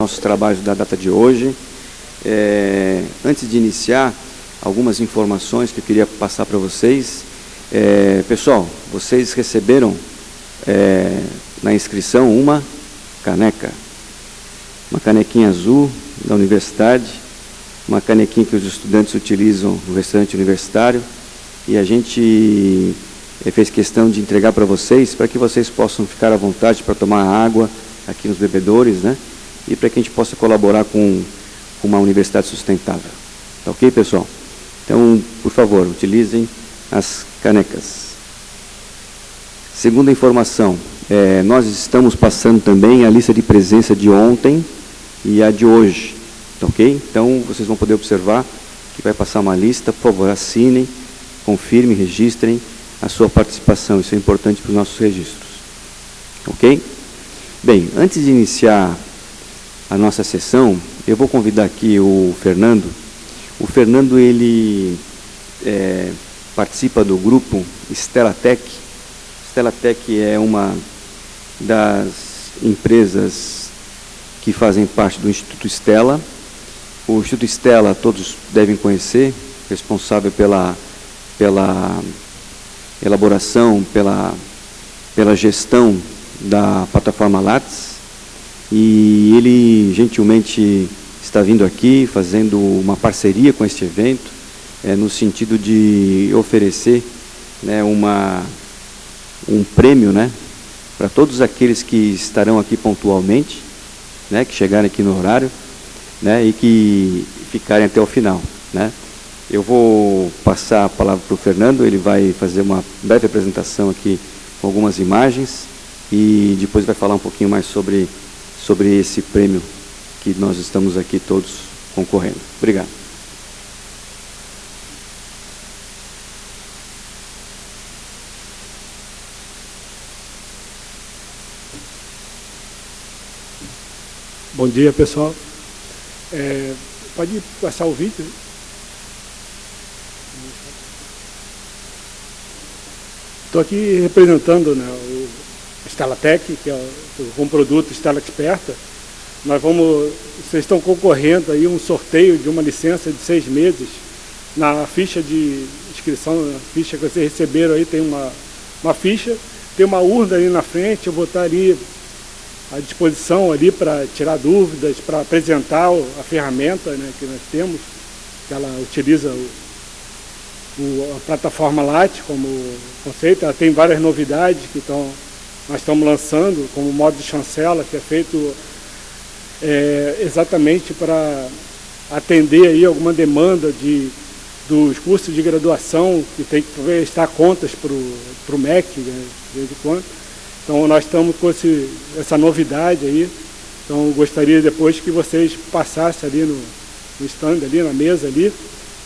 nossos trabalhos da data de hoje. Antes de iniciar, algumas informações que eu queria passar para vocês. Pessoal, vocês receberam na inscrição uma caneca, uma canequinha azul da universidade, uma canequinha que os estudantes utilizam no restaurante universitário, e a gente fez questão de entregar para vocês, para que vocês possam ficar à vontade para tomar água aqui nos bebedouros, né? E para que a gente possa colaborar com uma universidade sustentável. Tá ok, pessoal? Então, por favor, utilizem as canecas. Segunda informação, nós estamos passando também a lista de presença de ontem e a de hoje. Tá ok? Então, vocês vão poder observar que vai passar uma lista. Por favor, assinem, confirmem, registrem a sua participação. Isso é importante para os nossos registros. Ok? Bem, antes de iniciar a nossa sessão, eu vou convidar aqui o Fernando. O Fernando, ele participa do grupo Stellatech. Stellatech é uma das empresas que fazem parte do Instituto Stella. O Instituto Stella, todos devem conhecer, responsável pela elaboração, pela gestão da plataforma Lattes, e ele gentilmente está vindo aqui fazendo uma parceria com este evento, no sentido de oferecer, né, um prêmio, né, para todos aqueles que estarão aqui pontualmente, né, que chegarem aqui no horário, né, e que ficarem até o final, né. Eu vou passar a palavra para o Fernando, ele vai fazer uma breve apresentação aqui com algumas imagens, e depois vai falar um pouquinho mais sobre esse prêmio que nós estamos aqui todos concorrendo. Obrigado. Bom dia, pessoal. Pode passar o vídeo? Estou aqui representando, né, o Stellatech, que é um produto Stella Experta. Vocês estão concorrendo aí um sorteio de uma licença de 6 meses. Na ficha de inscrição, na ficha que vocês receberam aí, tem uma ficha, tem uma urna ali na frente. Eu vou estar ali à disposição ali para tirar dúvidas, para apresentar a ferramenta, né, que nós temos, que ela utiliza a plataforma Lattes como conceito. Ela tem várias novidades que nós estamos lançando, como o modo de chancela, que é feito exatamente para atender aí alguma demanda dos cursos de graduação, que tem que prestar contas para o MEC, né, de vez em quando. Então, nós estamos com essa novidade aí. Então, eu gostaria depois que vocês passassem ali no stand, ali na mesa ali,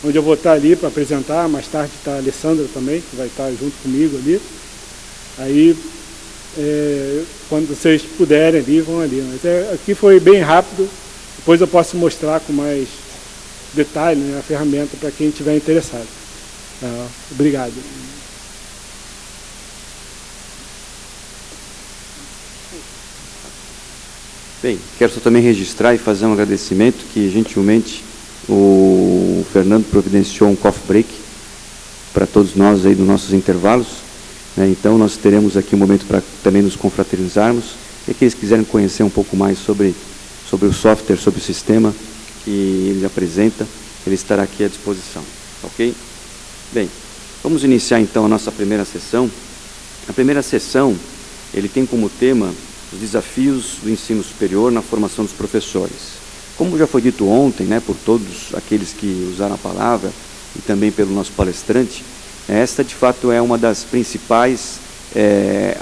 onde eu vou estar ali para apresentar. Mais tarde está a Alessandra também, que vai estar junto comigo ali. Aí, quando vocês puderem ali, vão ali. Mas aqui foi bem rápido. Depois eu posso mostrar com mais detalhe, né, a ferramenta para quem estiver interessado. Obrigado. Bem, quero só também registrar e fazer um agradecimento que, gentilmente, o Fernando providenciou um coffee break para todos nós aí nos nossos intervalos, né? Então, nós teremos aqui um momento para também nos confraternizarmos, e aqueles que quiserem conhecer um pouco mais sobre o software, sobre o sistema que ele apresenta, ele estará aqui à disposição, ok? Bem, vamos iniciar então a nossa primeira sessão. A primeira sessão, ele tem como tema os desafios do ensino superior na formação dos professores. Como já foi dito ontem, né, por todos aqueles que usaram a palavra, e também pelo nosso palestrante, esta de fato é uma das principais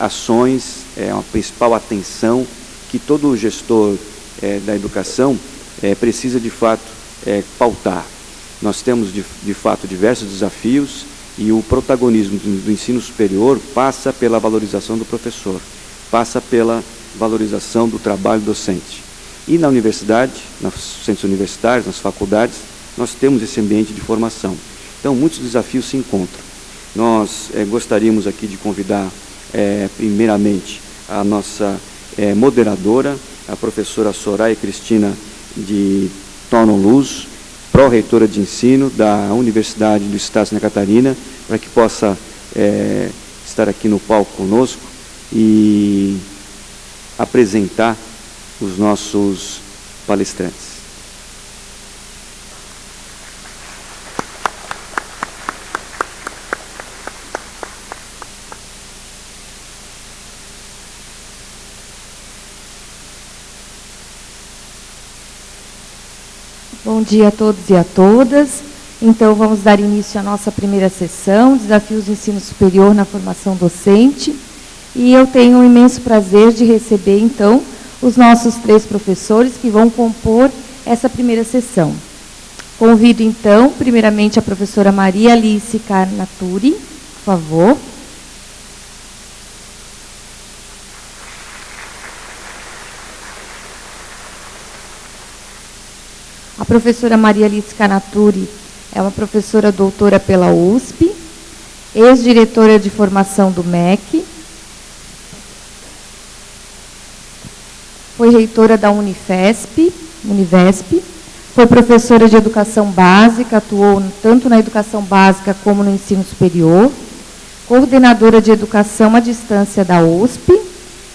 ações, uma principal atenção que todo gestor da educação precisa de fato pautar. Nós temos de fato diversos desafios, e o protagonismo do ensino superior passa pela valorização do professor, passa pela valorização do trabalho docente. E na universidade, nos centros universitários, nas faculdades, nós temos esse ambiente de formação. Então, muitos desafios se encontram. Nós gostaríamos aqui de convidar, primeiramente, a nossa moderadora, a professora Soraya Cristina de Tonon Luz, pró-reitora de ensino da Universidade do Estado de Santa Catarina, para que possa estar aqui no palco conosco e apresentar os nossos palestrantes. Bom dia a todos e a todas. Então, vamos dar início à nossa primeira sessão, Desafios do Ensino Superior na Formação Docente. E eu tenho o imenso prazer de receber, então, os nossos 3 professores que vão compor essa primeira sessão. Convido, então, primeiramente a professora Maria Alice Carnaturi, por favor. A professora Maria Alice Carnaturi é uma professora doutora pela USP, ex-diretora de formação do MEC, foi reitora da Univesp, foi professora de educação básica, atuou tanto na educação básica como no ensino superior, coordenadora de educação à distância da USP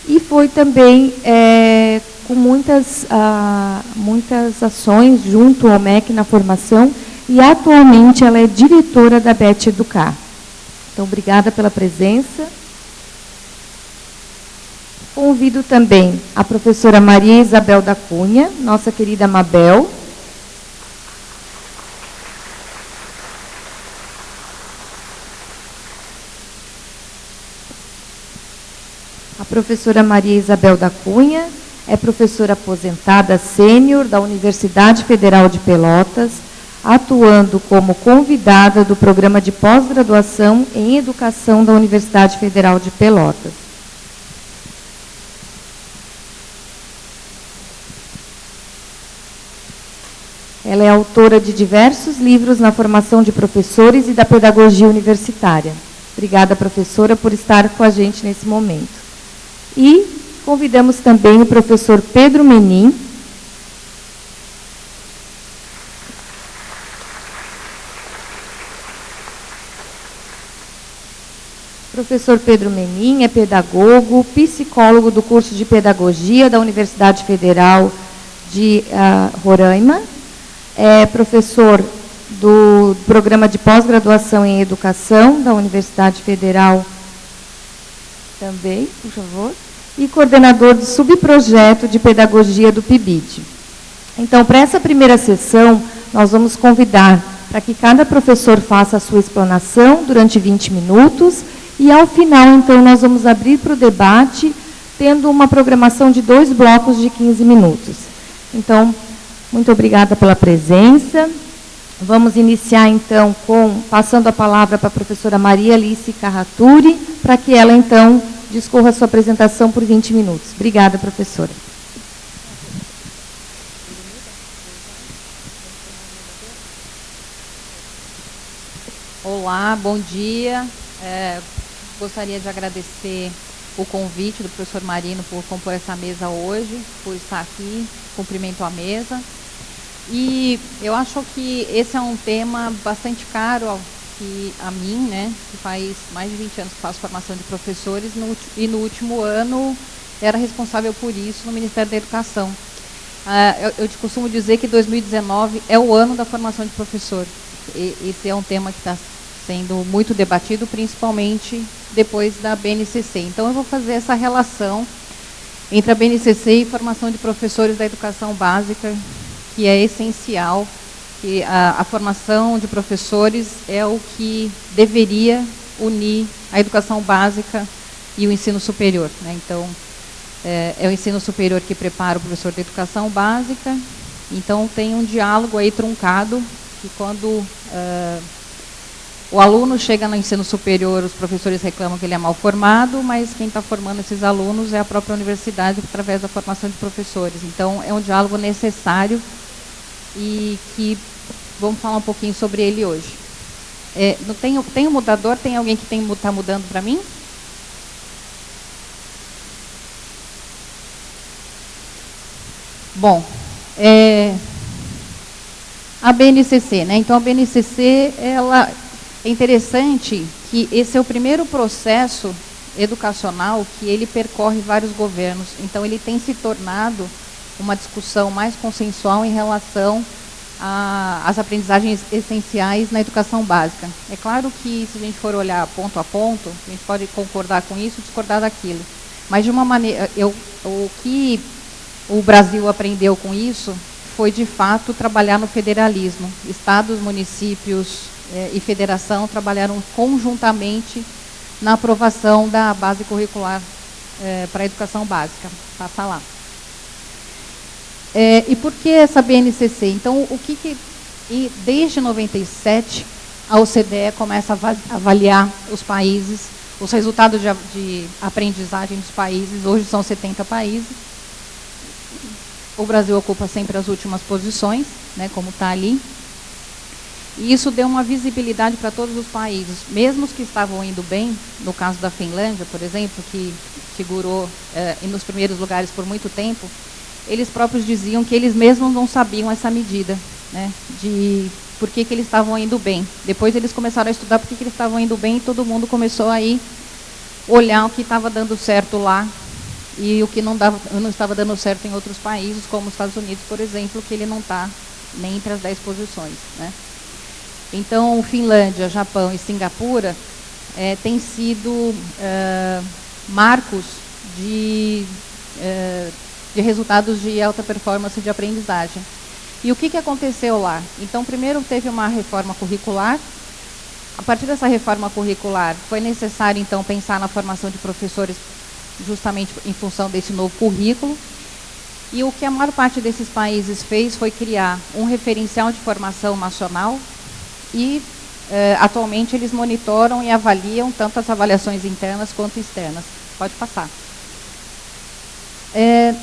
e foi também com muitas ações junto ao MEC na formação e atualmente ela é diretora da BET Educar. Então, obrigada pela presença. Convido também a professora Maria Isabel da Cunha, nossa querida Mabel. A professora Maria Isabel da Cunha é professora aposentada sênior da Universidade Federal de Pelotas, atuando como convidada do programa de pós-graduação em Educação da Universidade Federal de Pelotas. Ela é autora de diversos livros na formação de professores e da pedagogia universitária. Obrigada, professora, por estar com a gente nesse momento. E convidamos também o professor Pedro Menin. Professor Pedro Menin é pedagogo, psicólogo do curso de Pedagogia da Universidade Federal de Roraima, é professor do programa de pós-graduação em Educação da Universidade Federal também, por favor, e coordenador do subprojeto de Pedagogia do PIBID. Então, para essa primeira sessão, nós vamos convidar para que cada professor faça a sua explanação durante 20 minutos e, ao final, então, nós vamos abrir para o debate, tendo uma programação de 2 blocos de 15 minutos. Então, muito obrigada pela presença. Vamos iniciar, então, passando a palavra para a professora Maria Alice Carnaturi, para que ela, então, discorra a sua apresentação por 20 minutos. Obrigada, professora. Olá, bom dia. Gostaria de agradecer o convite do professor Marino por compor essa mesa hoje, por estar aqui, cumprimento a mesa. E eu acho que esse é um tema bastante caro a mim, né, que faz mais de 20 anos que faço formação de professores e no último ano era responsável por isso no Ministério da Educação. Eu costumo dizer que 2019 é o ano da formação de professor. Esse é um tema que está sendo muito debatido, principalmente depois da BNCC. Então, eu vou fazer essa relação entre a BNCC e formação de professores da educação básica, que é essencial, que a formação de professores é o que deveria unir a educação básica e o ensino superior, né? Então, é o ensino superior que prepara o professor de educação básica. Então, tem um diálogo aí truncado, que quando o aluno chega no ensino superior, os professores reclamam que ele é mal formado, mas quem está formando esses alunos é a própria universidade através da formação de professores. Então, é um diálogo necessário e que vamos falar um pouquinho sobre ele hoje. Tem um mudador? Tem alguém que está mudando para mim? Bom, a BNCC, né? Então, a BNCC, ela é interessante que esse é o primeiro processo educacional que ele percorre vários governos. Então, ele tem se tornado uma discussão mais consensual em relação às aprendizagens essenciais na educação básica. É claro que, se a gente for olhar ponto a ponto, a gente pode concordar com isso, discordar daquilo. Mas, de uma maneira, o que o Brasil aprendeu com isso foi, de fato, trabalhar no federalismo. Estados, municípios e federação trabalharam conjuntamente na aprovação da base curricular para a educação básica. Passa lá. E por que essa BNCC? Então, desde 97, a OCDE começa a avaliar os países, os resultados de aprendizagem dos países. Hoje são 70 países. O Brasil ocupa sempre as últimas posições, né, como está ali. E isso deu uma visibilidade para todos os países, mesmo os que estavam indo bem, no caso da Finlândia, por exemplo, que figurou nos primeiros lugares por muito tempo. Eles próprios diziam que eles mesmos não sabiam essa medida, né, de por que eles estavam indo bem. Depois eles começaram a estudar por que eles estavam indo bem e todo mundo começou a olhar o que estava dando certo lá e o que não estava dando certo em outros países, como os Estados Unidos, por exemplo, que ele não está nem entre as 10 posições. Né. Então, Finlândia, Japão e Singapura têm sido marcos de resultados de alta performance de aprendizagem. E o que aconteceu lá? Então, primeiro teve uma reforma curricular. A partir dessa reforma curricular, foi necessário, então, pensar na formação de professores justamente em função desse novo currículo. E o que a maior parte desses países fez foi criar um referencial de formação nacional e, atualmente, eles monitoram e avaliam tanto as avaliações internas quanto externas. Pode passar.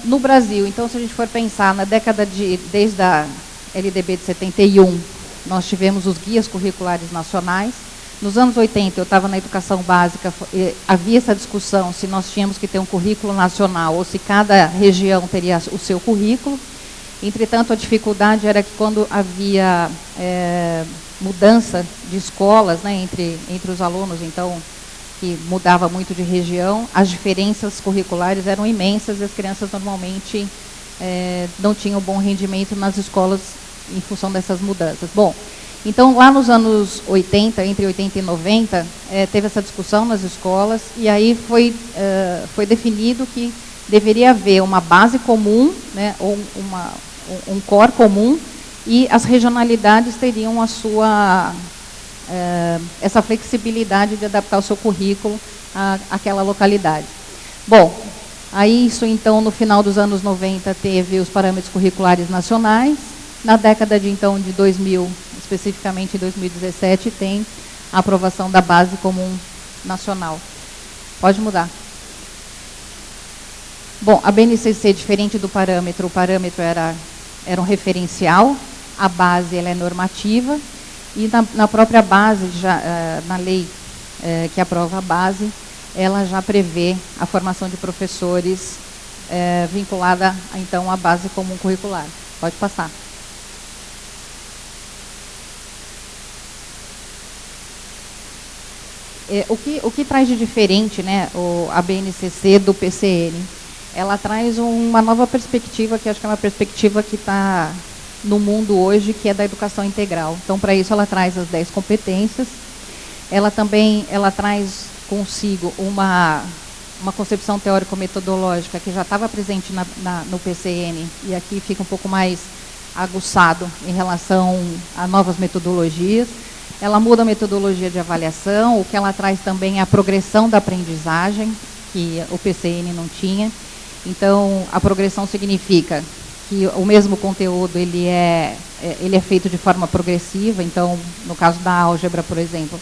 No Brasil, então, se a gente for pensar na década desde a LDB de 71, nós tivemos os guias curriculares nacionais. Nos anos 80, eu estava na educação básica, havia essa discussão se nós tínhamos que ter um currículo nacional ou se cada região teria o seu currículo. Entretanto, a dificuldade era que quando havia mudança de escolas, né, entre os alunos, então, que mudava muito de região, as diferenças curriculares eram imensas e as crianças normalmente não tinham bom rendimento nas escolas em função dessas mudanças. Bom, então lá nos anos 80, entre 80 e 90, teve essa discussão nas escolas e aí foi definido que deveria haver uma base comum, né, ou um core comum, e as regionalidades teriam essa flexibilidade de adaptar o seu currículo àquela localidade. Bom, aí isso então no final dos anos 90 teve os parâmetros curriculares nacionais. Na década de 2000, especificamente em 2017, tem a aprovação da base comum nacional. Pode mudar. Bom, a BNCC, diferente do parâmetro, o parâmetro era um referencial, a base ela é normativa. E na própria base, na lei que aprova a base, ela já prevê a formação de professores vinculada, então, à base comum curricular. Pode passar. O que traz de diferente, né, a BNCC do PCN? Ela traz uma nova perspectiva, que acho que é uma perspectiva que está no mundo hoje, que é da educação integral. Então, para isso, ela traz as 10 competências. Ela traz consigo uma concepção teórico-metodológica que já estava presente no PCN, e aqui fica um pouco mais aguçado em relação a novas metodologias. Ela muda a metodologia de avaliação, o que ela traz também é a progressão da aprendizagem, que o PCN não tinha. Então, a progressão significa que o mesmo conteúdo ele é feito de forma progressiva. Então, no caso da álgebra, por exemplo,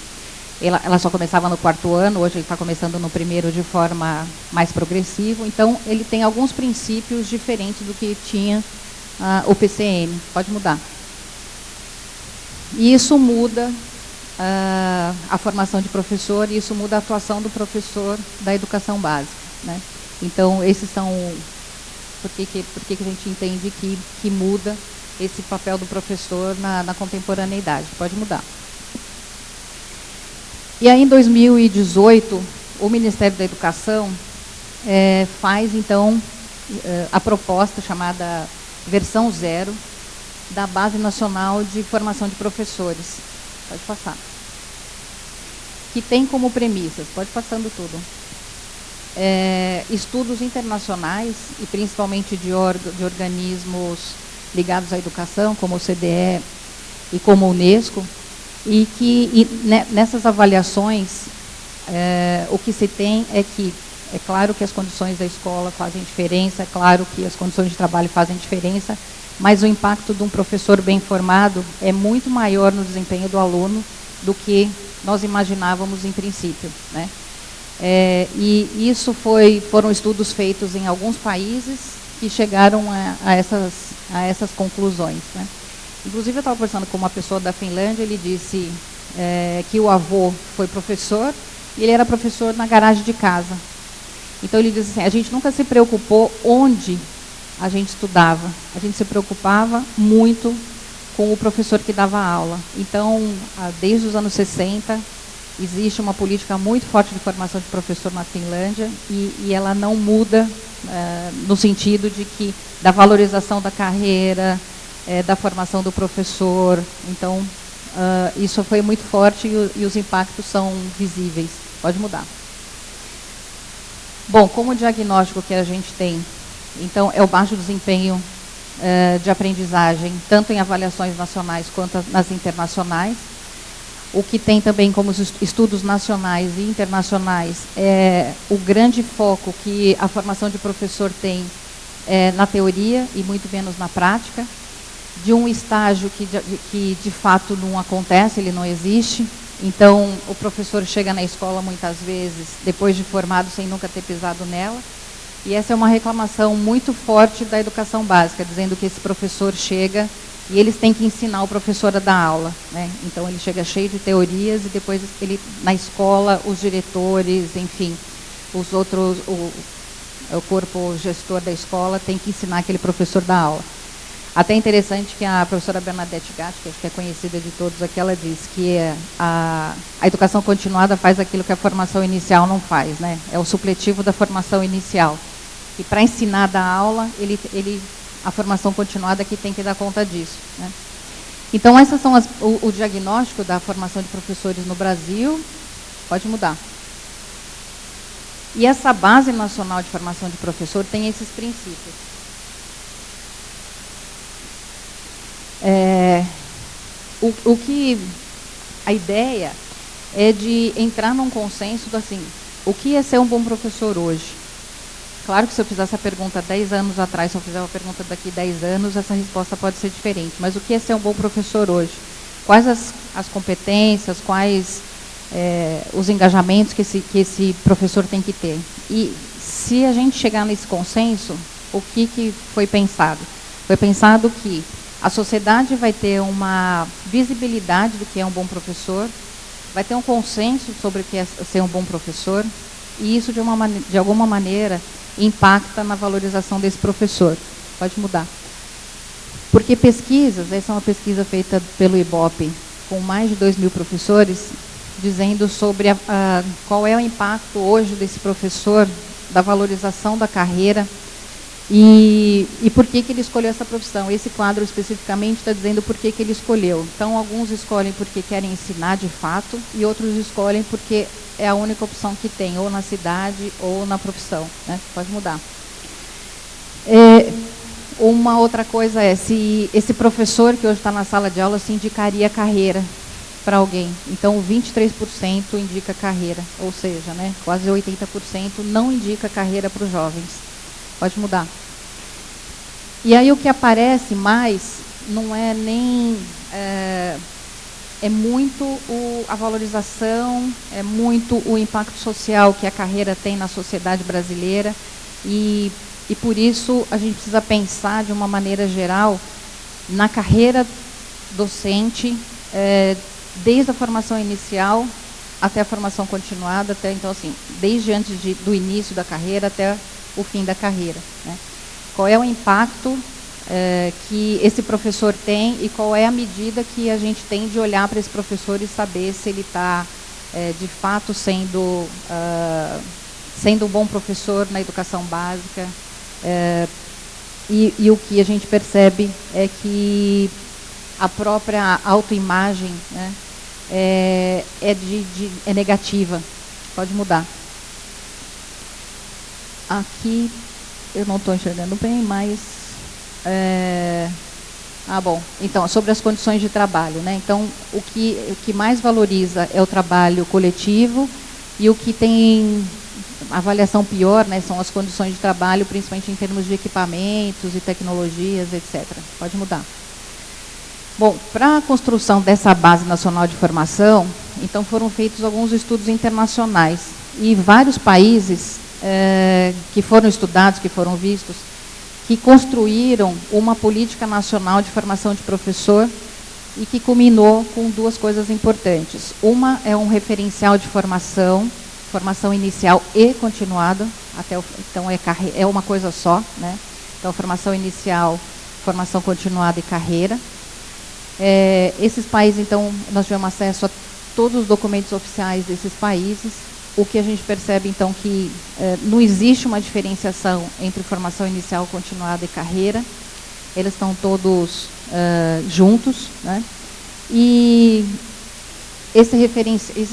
ela só começava no 4º ano, hoje ele está começando no 1º de forma mais progressiva. Então, ele tem alguns princípios diferentes do que tinha o PCN. Pode mudar. E isso muda a formação de professor, e isso muda a atuação do professor da educação básica, né? Então, esses são por que a gente entende que muda esse papel do professor na contemporaneidade. Pode mudar. E aí, em 2018, o Ministério da Educação faz, então, a proposta chamada versão 0 da Base Nacional de Formação de Professores. Pode passar. Que tem como premissas, pode passando tudo, estudos internacionais, e principalmente de organismos ligados à educação, como o CDE e como a Unesco, nessas avaliações, o que se tem é que, é claro que as condições da escola fazem diferença, é claro que as condições de trabalho fazem diferença, mas o impacto de um professor bem formado é muito maior no desempenho do aluno do que nós imaginávamos em princípio, né? E isso foram estudos feitos em alguns países que chegaram a essas conclusões, né? Inclusive, eu estava conversando com uma pessoa da Finlândia, ele disse que o avô foi professor e ele era professor na garagem de casa. Então, ele disse assim, a gente nunca se preocupou onde a gente estudava, a gente se preocupava muito com o professor que dava aula. Então, desde os anos 60, existe uma política muito forte de formação de professor na Finlândia e ela não muda no sentido da valorização da carreira, da formação do professor. Então, isso foi muito forte e os impactos são visíveis. Pode mudar. Bom, como o diagnóstico que a gente tem, então, é o baixo desempenho de aprendizagem, tanto em avaliações nacionais quanto nas internacionais. O que tem também como estudos nacionais e internacionais é o grande foco que a formação de professor tem na teoria e muito menos na prática, de um estágio que de fato não acontece, ele não existe. Então, o professor chega na escola muitas vezes, depois de formado, sem nunca ter pisado nela. E essa é uma reclamação muito forte da educação básica, dizendo que esse professor chega e eles têm que ensinar o professor a dar aula, né? Então, ele chega cheio de teorias e depois, na escola, os diretores, enfim, os outros, o corpo gestor da escola tem que ensinar aquele professor a dar aula. Até interessante que a professora Bernadette Gatti, que acho que é conhecida de todos aqui, ela diz que a educação continuada faz aquilo que a formação inicial não faz, né? É o supletivo da formação inicial. E para ensinar a dar aula, a formação continuada que tem que dar conta disso, né? Então, essas são o diagnóstico da formação de professores no Brasil. Pode mudar. E essa Base Nacional de Formação de Professor tem esses princípios. A ideia é de entrar num consenso do assim, o que é ser um bom professor hoje? Claro que se eu fizesse a pergunta 10 anos atrás, se eu fizer uma pergunta daqui 10 anos, essa resposta pode ser diferente. Mas o que é ser um bom professor hoje? Quais as competências, quais os engajamentos que esse professor tem que ter? E se a gente chegar nesse consenso, o que foi pensado? Foi pensado que a sociedade vai ter uma visibilidade do que é um bom professor, vai ter um consenso sobre o que é ser um bom professor, e isso, de alguma maneira, impacta na valorização desse professor. Pode mudar. Porque pesquisas, essa é uma pesquisa feita pelo IBOP, com mais de 2.000 professores, dizendo sobre qual é o impacto hoje desse professor, da valorização da carreira, e por que ele escolheu essa profissão. Esse quadro especificamente está dizendo por que ele escolheu. Então, alguns escolhem porque querem ensinar de fato, e outros escolhem porque é a única opção que tem, ou na cidade ou na profissão, né? Pode mudar. Uma outra coisa é se esse professor que hoje está na sala de aula se indicaria carreira para alguém. Então, 23% indica carreira, ou seja, né, quase 80% não indica carreira para os jovens. Pode mudar. E aí o que aparece mais não é nem... é muito a valorização, é muito o impacto social que a carreira tem na sociedade brasileira e por isso a gente precisa pensar de uma maneira geral na carreira docente, desde a formação inicial até a formação continuada, então assim, desde antes do início da carreira até o fim da carreira, né? qual é o impacto que esse professor tem e qual é a medida que a gente tem de olhar para esse professor e saber se ele está, de fato, sendo um bom professor na educação básica. E o que a gente percebe é que a própria autoimagem, né, é negativa. Pode mudar. Aqui eu não estou enxergando bem, mas... bom. Então, sobre as condições de trabalho, né? Então, o que mais valoriza é o trabalho coletivo, e o que tem avaliação pior, né, são as condições de trabalho, principalmente em termos de equipamentos e tecnologias, etc. Pode mudar. Bom, para a construção dessa base nacional de formação, então foram feitos alguns estudos internacionais, e vários países que foram estudados, que foram vistos, que construíram uma política nacional de formação de professor, e que culminou com duas coisas importantes. Uma é um referencial de formação inicial e continuada, então é uma coisa só, né? Então, formação inicial, formação continuada e carreira. Esses países, então, nós tivemos acesso a todos os documentos oficiais desses países. O que a gente percebe, então, que não existe uma diferenciação entre formação inicial, continuada e carreira. Eles estão todos juntos, né? E esses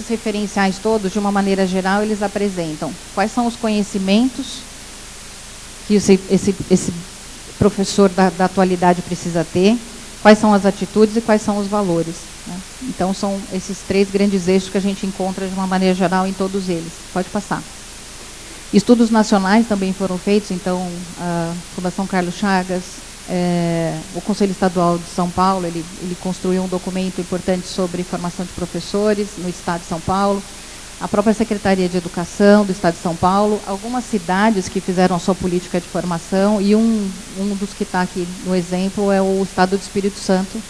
referenciais todos, de uma maneira geral, eles apresentam quais são os conhecimentos que esse professor da atualidade precisa ter, quais são as atitudes e quais são os valores, né? Então, são esses três grandes eixos que a gente encontra de uma maneira geral em todos eles. Pode passar. Estudos nacionais também foram feitos, então, a Fundação Carlos Chagas, o Conselho Estadual de São Paulo, ele construiu um documento importante sobre formação de professores no Estado de São Paulo, a própria Secretaria de Educação do Estado de São Paulo, algumas cidades que fizeram a sua política de formação, e um dos que está aqui no exemplo é o Estado do Espírito Santo,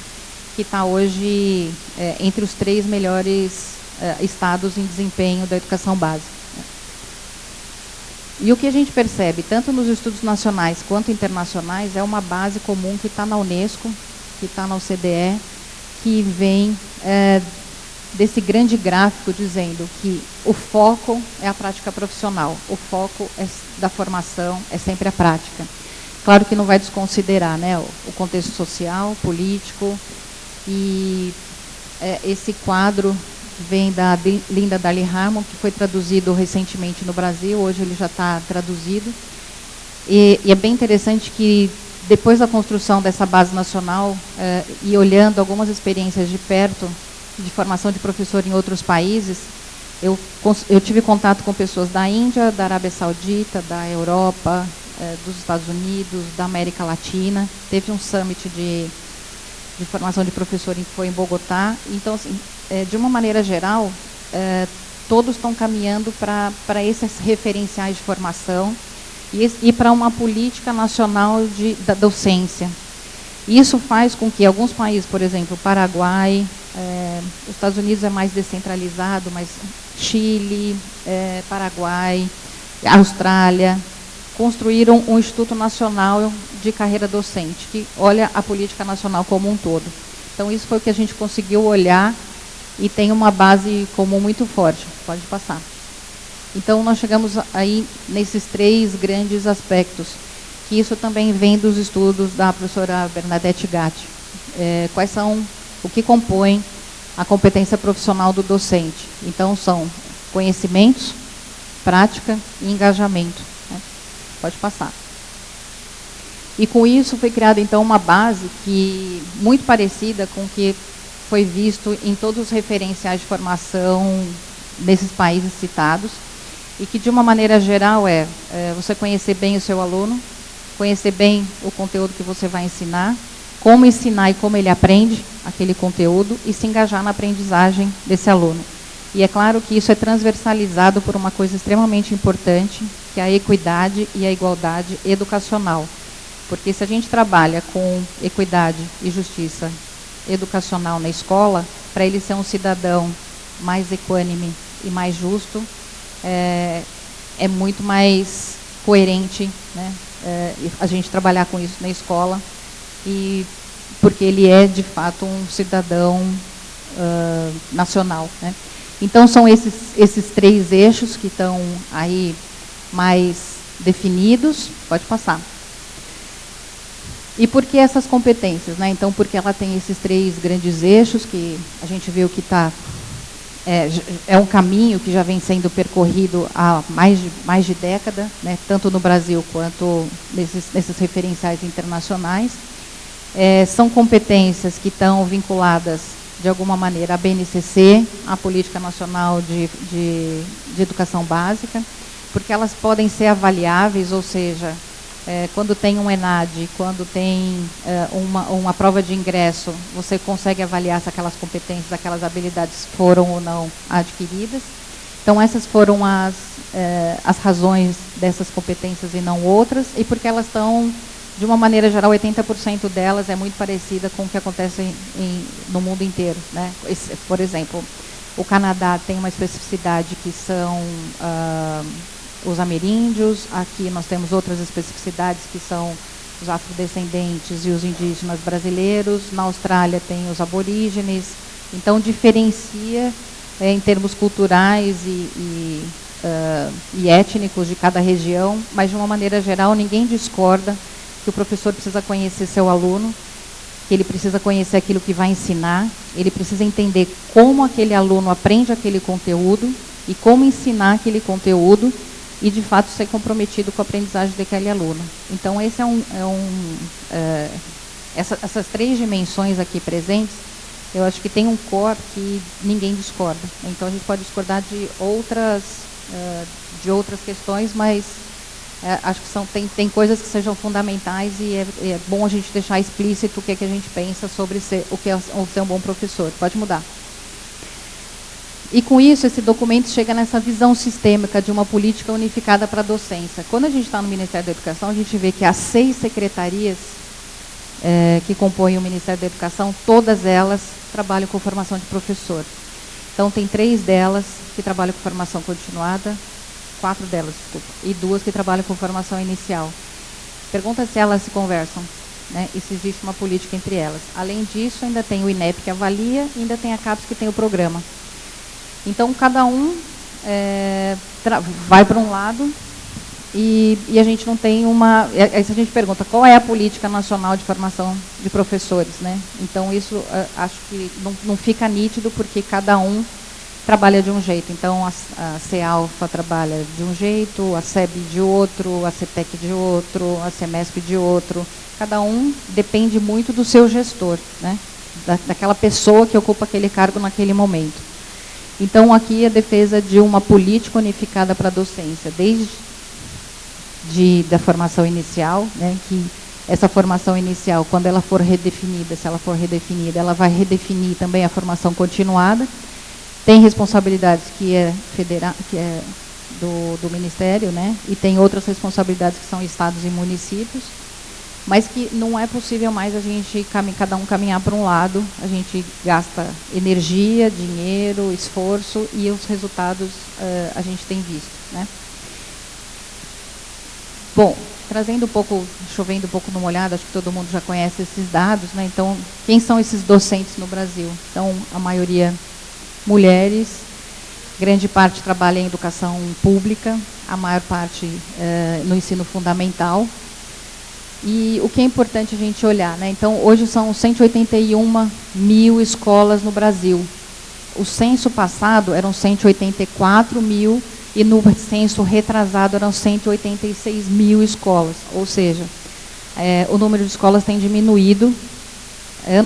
que está hoje entre os 3 melhores estados em desempenho da educação básica. E o que a gente percebe, tanto nos estudos nacionais quanto internacionais, é uma base comum que está na Unesco, que está na OCDE, que vem desse grande gráfico dizendo que o foco é a prática profissional, o foco da formação é sempre a prática. Claro que não vai desconsiderar, né, o contexto social, político, e esse quadro vem da Linda Dali Harmon, que foi traduzido recentemente no Brasil, hoje ele já está traduzido. E é bem interessante que, depois da construção dessa base nacional, e olhando algumas experiências de perto, de formação de professor em outros países, eu tive contato com pessoas da Índia, da Arábia Saudita, da Europa, dos Estados Unidos, da América Latina. Teve um summit de formação de professor que foi em Bogotá. Então, assim, de uma maneira geral, todos estão caminhando para esses referenciais de formação e para uma política nacional da docência. Isso faz com que alguns países, por exemplo, Paraguai, os Estados Unidos é mais descentralizado, mas Chile, Paraguai, Austrália, construíram um Instituto Nacional de Carreira Docente, que olha a política nacional como um todo. Então, isso foi o que a gente conseguiu olhar e tem uma base comum muito forte. Pode passar. Então, nós chegamos aí nesses 3 grandes aspectos, que isso também vem dos estudos da professora Bernadette Gatti. Quais são, o que compõe a competência profissional do docente? Então, são conhecimentos, prática e engajamento, né? Pode passar. E com isso foi criada, então, uma base muito parecida com o que foi visto em todos os referenciais de formação nesses países citados, e que, de uma maneira geral, você conhecer bem o seu aluno, conhecer bem o conteúdo que você vai ensinar, como ensinar e como ele aprende aquele conteúdo, e se engajar na aprendizagem desse aluno. E é claro que isso é transversalizado por uma coisa extremamente importante, que é a equidade e a igualdade educacional. Porque se a gente trabalha com equidade e justiça educacional na escola, para ele ser um cidadão mais equânime e mais justo, é muito mais coerente, né, a gente trabalhar com isso na escola, e porque ele é, de fato, um cidadão nacional, né? Então, são esses 3 eixos que estão aí mais definidos. Pode passar. E por que essas competências, né? Então, porque ela tem esses 3 grandes eixos, que a gente viu que é um caminho que já vem sendo percorrido há mais de década, né? Tanto no Brasil quanto nesses referenciais internacionais. São competências que estão vinculadas, de alguma maneira, à BNCC, à Política Nacional de Educação Básica, porque elas podem ser avaliáveis, ou seja, quando tem um ENAD, quando tem uma prova de ingresso, você consegue avaliar se aquelas competências, aquelas habilidades foram ou não adquiridas. Então, essas foram as razões dessas competências e não outras, e porque elas estão, de uma maneira geral, 80% delas é muito parecida com o que acontece no mundo inteiro, né? Por exemplo, o Canadá tem uma especificidade que são os ameríndios. Aqui nós temos outras especificidades que são os afrodescendentes e os indígenas brasileiros. Na Austrália tem os aborígenes. Então, diferencia em termos culturais e étnicos de cada região, mas, de uma maneira geral, ninguém discorda que o professor precisa conhecer seu aluno, que ele precisa conhecer aquilo que vai ensinar, ele precisa entender como aquele aluno aprende aquele conteúdo e como ensinar aquele conteúdo e, de fato, ser comprometido com a aprendizagem daquele aluno. Então, esse essas 3 dimensões aqui presentes, eu acho que tem um core que ninguém discorda. Então, a gente pode discordar de outras questões, mas acho que tem coisas que sejam fundamentais, e é bom a gente deixar explícito o que a gente pensa sobre o que é ser um bom professor. Pode mudar. E, com isso, esse documento chega nessa visão sistêmica de uma política unificada para a docência. Quando a gente está no Ministério da Educação, a gente vê que as 6 secretarias que compõem o Ministério da Educação, todas elas trabalham com formação de professor. Então, tem 3 delas que trabalham com formação continuada, 4 delas, desculpa, e 2 que trabalham com formação inicial. Pergunta se elas se conversam, né, e se existe uma política entre elas. Além disso, ainda tem o INEP que avalia, e ainda tem a CAPES que tem o programa. Então, cada um vai para um lado, e a gente não tem uma... Aí a gente pergunta, qual é a política nacional de formação de professores, né? Então, isso acho que não fica nítido, porque cada um trabalha de um jeito. Então, a CEALFA trabalha de um jeito, a SEB de outro, a CETEC de outro, a CEMESP de outro. Cada um depende muito do seu gestor, né? Daquela pessoa que ocupa aquele cargo naquele momento. Então, aqui a defesa de uma política unificada para a docência, desde da formação inicial, né, que essa formação inicial, quando ela for redefinida, se ela for redefinida, ela vai redefinir também a formação continuada. Tem responsabilidades que é do Ministério, né, e tem outras responsabilidades que são estados e municípios, mas que não é possível mais a gente, cada um caminhar para um lado. A gente gasta energia, dinheiro, esforço, e os resultados a gente tem visto, né. Bom, chovendo um pouco no molhado, acho que todo mundo já conhece esses dados, né. Então, quem são esses docentes no Brasil? Então, a maioria mulheres, grande parte trabalha em educação pública, a maior parte no ensino fundamental. E o que é importante a gente olhar, né? Então, hoje são 181 mil escolas no Brasil. O censo passado eram 184 mil, e no censo retrasado eram 186 mil escolas. Ou seja, o número de escolas tem diminuído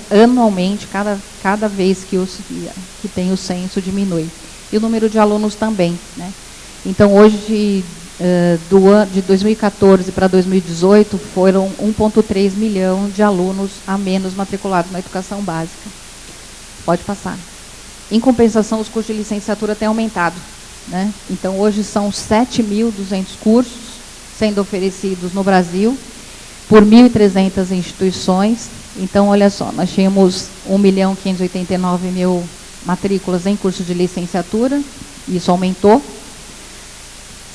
anualmente, cada vez que tem o censo diminui. E o número de alunos também, né? Então, hoje, de 2014 para 2018, foram 1,3 milhão de alunos a menos matriculados na educação básica. Pode passar. Em compensação, os cursos de licenciatura têm aumentado, né? Então, hoje são 7.200 cursos sendo oferecidos no Brasil, por 1.300 instituições. Então, olha só, nós tínhamos 1.589.000 matrículas em cursos de licenciatura, isso aumentou.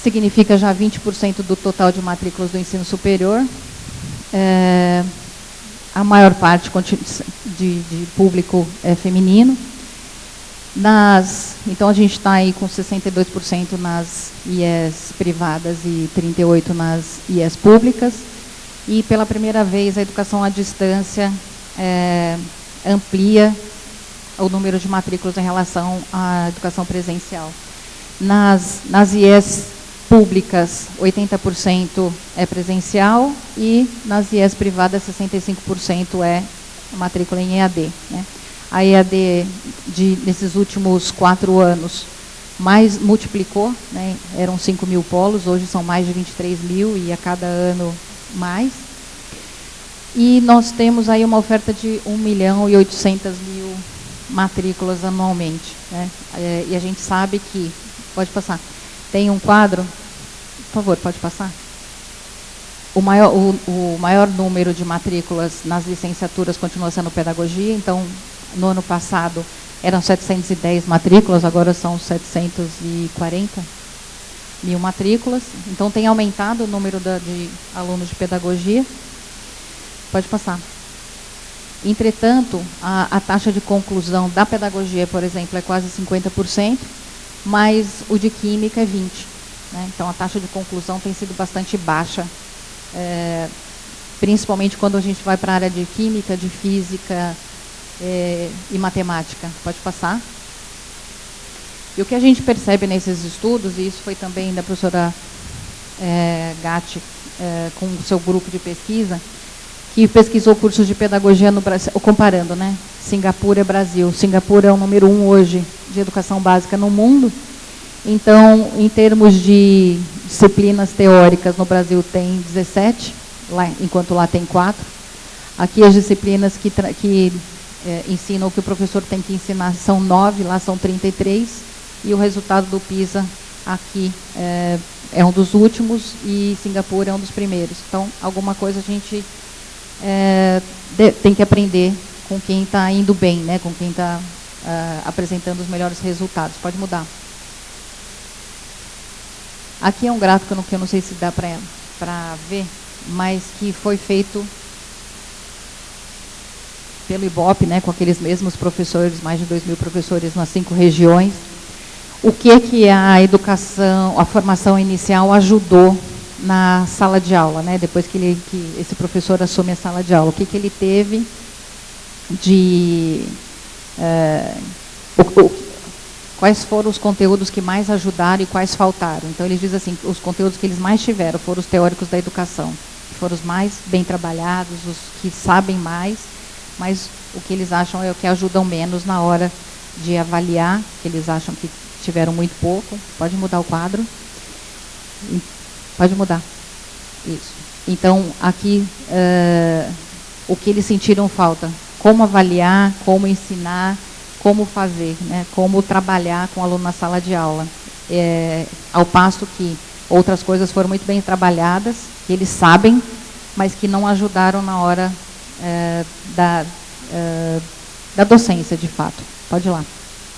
significa já 20% do total de matrículas do ensino superior. A maior parte de público é feminino. Então, a gente está aí com 62% nas IES privadas e 38% nas IES públicas. E, pela primeira vez, a educação à distância amplia o número de matrículas em relação à educação presencial. Nas IES públicas, 80% é presencial e nas IES privadas, 65% é matrícula em EAD, né? A EAD, nesses últimos 4 anos, mais multiplicou, né? Eram 5 mil polos, hoje são mais de 23 mil e a cada ano mais. E nós temos aí uma oferta de 1.800.000 matrículas anualmente, né? E a gente sabe que, pode passar, tem um quadro, por favor, pode passar? O maior número de matrículas nas licenciaturas continua sendo pedagogia, então, no ano passado eram 710 matrículas, agora são 740 mil matrículas, então tem aumentado o número de alunos de pedagogia. Pode passar. Entretanto, a taxa de conclusão da pedagogia, por exemplo, é quase 50%, mas o de química é 20%. Né? Então, a taxa de conclusão tem sido bastante baixa, principalmente quando a gente vai para a área de química, de física e matemática. Pode passar. E o que a gente percebe nesses estudos, e isso foi também da professora Gatti, com o seu grupo de pesquisa, que pesquisou cursos de pedagogia no Brasil, comparando, né? Singapura e Brasil. Singapura é o número 1 hoje de educação básica no mundo. Então, em termos de disciplinas teóricas, no Brasil tem 17, enquanto lá tem 4. Aqui as disciplinas que ensinam o que o professor tem que ensinar são 9, lá são 33. E o resultado do PISA aqui é um dos últimos e Singapura é um dos primeiros. Então, alguma coisa a gente tem que aprender com quem está indo bem, né? Com quem está apresentando os melhores resultados. Pode mudar. Aqui é um gráfico que eu não sei se dá para ver, mas que foi feito pelo IBOP, né? Com aqueles mesmos professores, mais de 2.000 professores nas 5 regiões. O que a educação, a formação inicial ajudou na sala de aula, né? Depois que esse professor assume a sala de aula, o que ele teve de quais foram os conteúdos que mais ajudaram e quais faltaram. Então ele diz assim, os conteúdos que eles mais tiveram foram os teóricos da educação, que foram os mais bem trabalhados, os que sabem mais, mas o que eles acham é o que ajudam menos na hora de avaliar, que eles acham que tiveram muito pouco. Pode mudar o quadro. Pode mudar. Isso. Então, aqui, o que eles sentiram falta. Como avaliar, como ensinar, como fazer, né? Como trabalhar com o aluno na sala de aula. Ao passo que outras coisas foram muito bem trabalhadas, que eles sabem, mas que não ajudaram na hora da docência, de fato. Pode ir lá.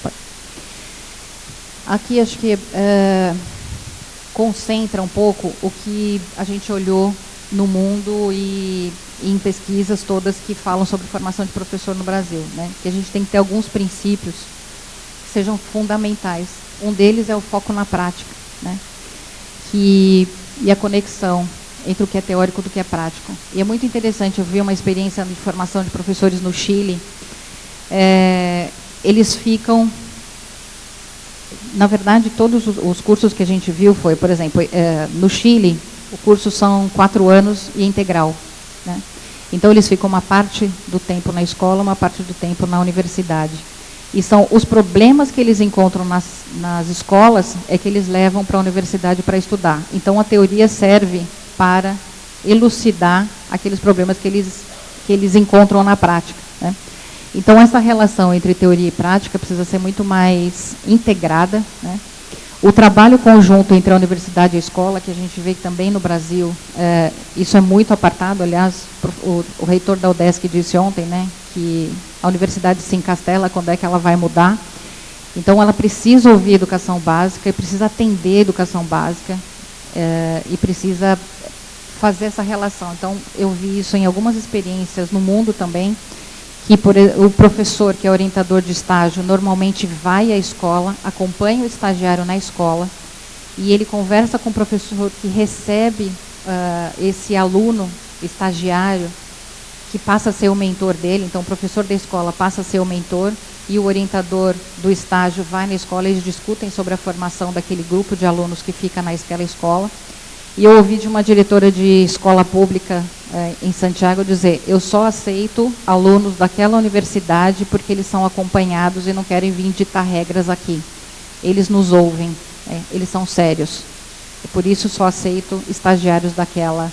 Pode. Aqui, acho que concentra um pouco o que a gente olhou no mundo e em pesquisas todas que falam sobre formação de professor no Brasil, né? Que a gente tem que ter alguns princípios que sejam fundamentais. Um deles é o foco na prática, né? E a conexão entre o que é teórico e o que é prático. E é muito interessante, eu vi uma experiência de formação de professores no Chile. Eles ficam... Na verdade, todos os cursos que a gente viu foi, por exemplo, no Chile, o curso são 4 anos e integral, né? Então, eles ficam uma parte do tempo na escola, uma parte do tempo na universidade. E são os problemas que eles encontram nas escolas é que eles levam para a universidade para estudar. Então, a teoria serve para elucidar aqueles problemas que eles encontram na prática, né? Então, essa relação entre teoria e prática precisa ser muito mais integrada, né? O trabalho conjunto entre a universidade e a escola, que a gente vê também no Brasil, isso é muito apartado. Aliás, o reitor da UDESC disse ontem, né, que a universidade se encastela quando é que ela vai mudar. Então, ela precisa ouvir a educação básica e precisa atender a educação básica e precisa fazer essa relação. Então, eu vi isso em algumas experiências no mundo também, que o professor, que é orientador de estágio, normalmente vai à escola, acompanha o estagiário na escola, e ele conversa com o professor que recebe esse aluno estagiário, que passa a ser o mentor dele. Então, o professor da escola passa a ser o mentor, e o orientador do estágio vai na escola, eles discutem sobre a formação daquele grupo de alunos que fica naquela escola. E eu ouvi de uma diretora de escola pública em Santiago dizer: eu só aceito alunos daquela universidade porque eles são acompanhados e não querem vir ditar regras aqui. Eles nos ouvem, eles são sérios. Por isso só aceito estagiários daquela.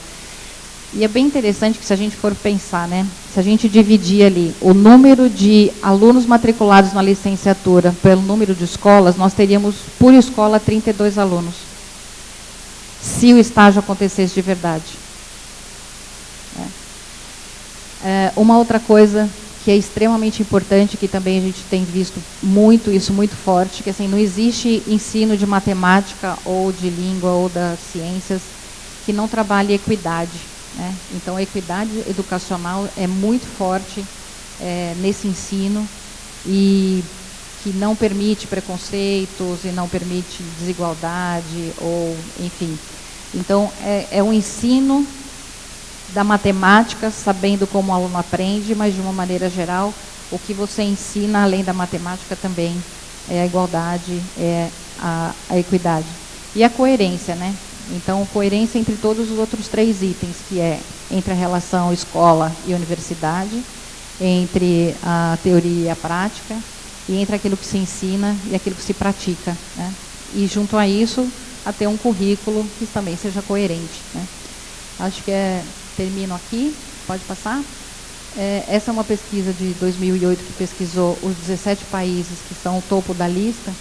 E é bem interessante que, se a gente for pensar, né, se a gente dividir ali o número de alunos matriculados na licenciatura pelo número de escolas, nós teríamos, por escola, 32 alunos. Se o estágio acontecesse de verdade. Uma outra coisa que é extremamente importante, que também a gente tem visto isso muito forte, que assim, não existe ensino de matemática ou de língua ou das ciências que não trabalhe equidade. Né? Então, a equidade educacional é muito forte nesse ensino, e que não permite preconceitos e não permite desigualdade, ou enfim. Então, é um ensino da matemática, sabendo como o aluno aprende, mas de uma maneira geral, o que você ensina além da matemática também é a igualdade, é a equidade. E a coerência, né? Então, coerência entre todos os outros 3 itens, que é entre a relação escola e universidade, entre a teoria e a prática, e entre aquilo que se ensina e aquilo que se pratica, né? E junto a isso, a ter um currículo que também seja coerente, né? Acho que termino aqui, pode passar. Essa é uma pesquisa de 2008 que pesquisou os 17 países que são o topo da lista,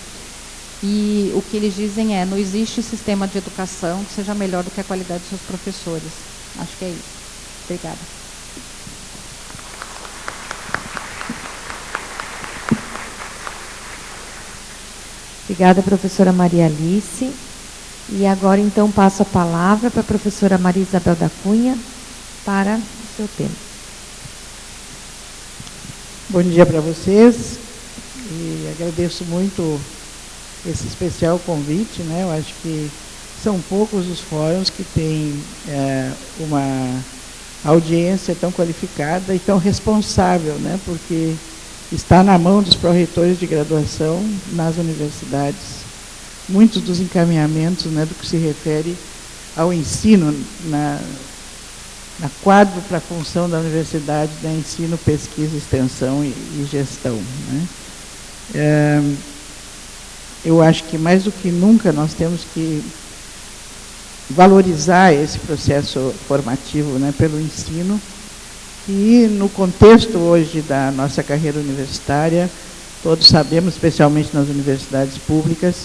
e o que eles dizem não existe sistema de educação que seja melhor do que a qualidade dos seus professores. Acho que é isso. Obrigada. Obrigada, professora Maria Alice. E agora, então, passo a palavra para a professora Maria Isabel da Cunha para o seu tema. Bom dia para vocês, e agradeço muito esse especial convite, né? Eu acho que são poucos os fóruns que têm uma audiência tão qualificada e tão responsável, né? Porque está na mão dos pró-reitores de graduação nas universidades muitos dos encaminhamentos, né, do que se refere ao ensino na quádrupla função da universidade, da ensino, pesquisa, extensão e gestão, né? Eu acho que mais do que nunca nós temos que valorizar esse processo formativo, né, pelo ensino, e no contexto hoje da nossa carreira universitária, todos sabemos, especialmente nas universidades públicas,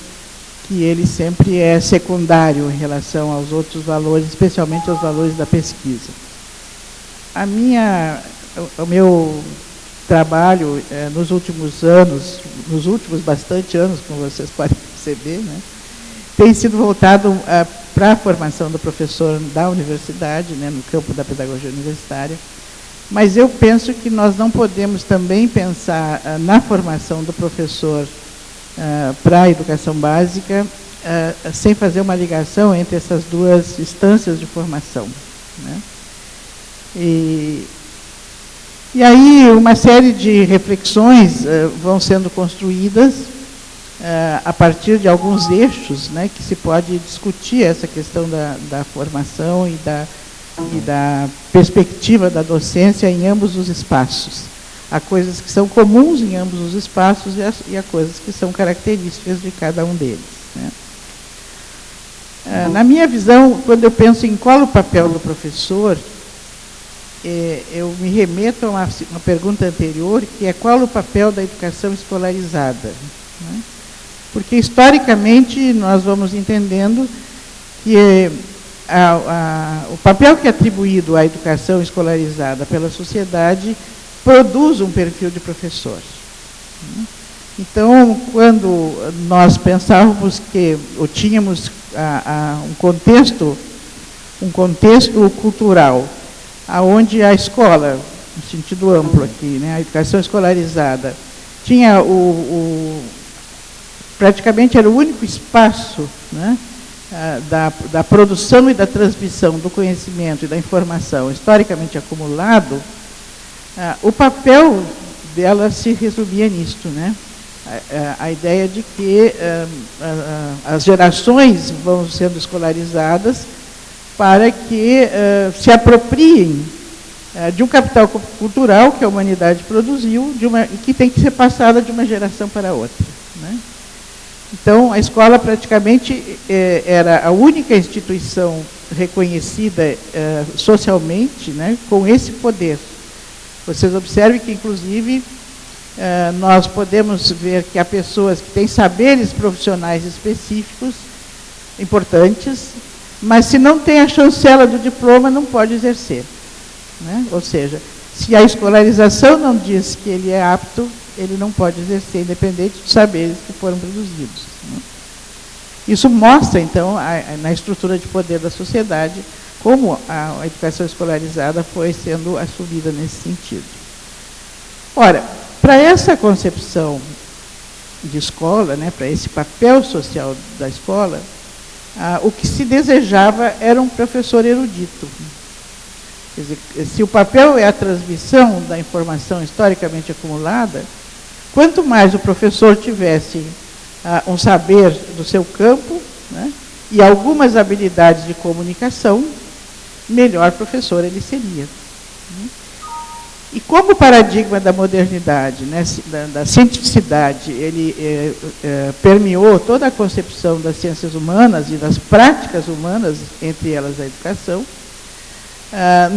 que ele sempre é secundário em relação aos outros valores, especialmente aos valores da pesquisa. O meu trabalho nos últimos anos, nos últimos bastante anos, como vocês podem perceber, né, tem sido voltado para a formação do professor da universidade, né, no campo da pedagogia universitária, mas eu penso que nós não podemos também pensar na formação do professor para a educação básica sem fazer uma ligação entre essas duas instâncias de formação, né? E aí uma série de reflexões vão sendo construídas a partir de alguns eixos, né, que se pode discutir essa questão da formação e da perspectiva da docência em ambos os espaços. Há coisas que são comuns em ambos os espaços e há coisas que são características de cada um deles, né? Na minha visão, quando eu penso em qual o papel do professor, eu me remeto a uma pergunta anterior, que é qual o papel da educação escolarizada, né? Porque, historicamente, nós vamos entendendo que o papel que é atribuído à educação escolarizada pela sociedade produz um perfil de professor, né? Então, quando nós pensávamos que ou tínhamos um contexto cultural, aonde a escola, no sentido amplo aqui, né, a educação escolarizada, tinha praticamente era o único espaço, né, da produção e da transmissão do conhecimento e da informação historicamente acumulado, o papel dela se resumia nisto, né? A ideia de que as gerações vão sendo escolarizadas para que se apropriem de um capital cultural que a humanidade produziu, que tem que ser passada de uma geração para outra, né? Então, a escola praticamente era a única instituição reconhecida socialmente, né, com esse poder. Vocês observem que, inclusive, nós podemos ver que há pessoas que têm saberes profissionais específicos, importantes, mas se não tem a chancela do diploma, não pode exercer, né? Ou seja, se a escolarização não diz que ele é apto, ele não pode exercer, independente dos saberes que foram produzidos, né? Isso mostra, então, na estrutura de poder da sociedade, como a educação escolarizada foi sendo assumida nesse sentido. Ora, para essa concepção de escola, né, para esse papel social da escola, o que se desejava era um professor erudito. Quer dizer, se o papel é a transmissão da informação historicamente acumulada, quanto mais o professor tivesse um saber do seu campo, né, e algumas habilidades de comunicação, melhor professor ele seria, né? E como o paradigma da modernidade, né, da cientificidade, ele permeou toda a concepção das ciências humanas e das práticas humanas, entre elas a educação,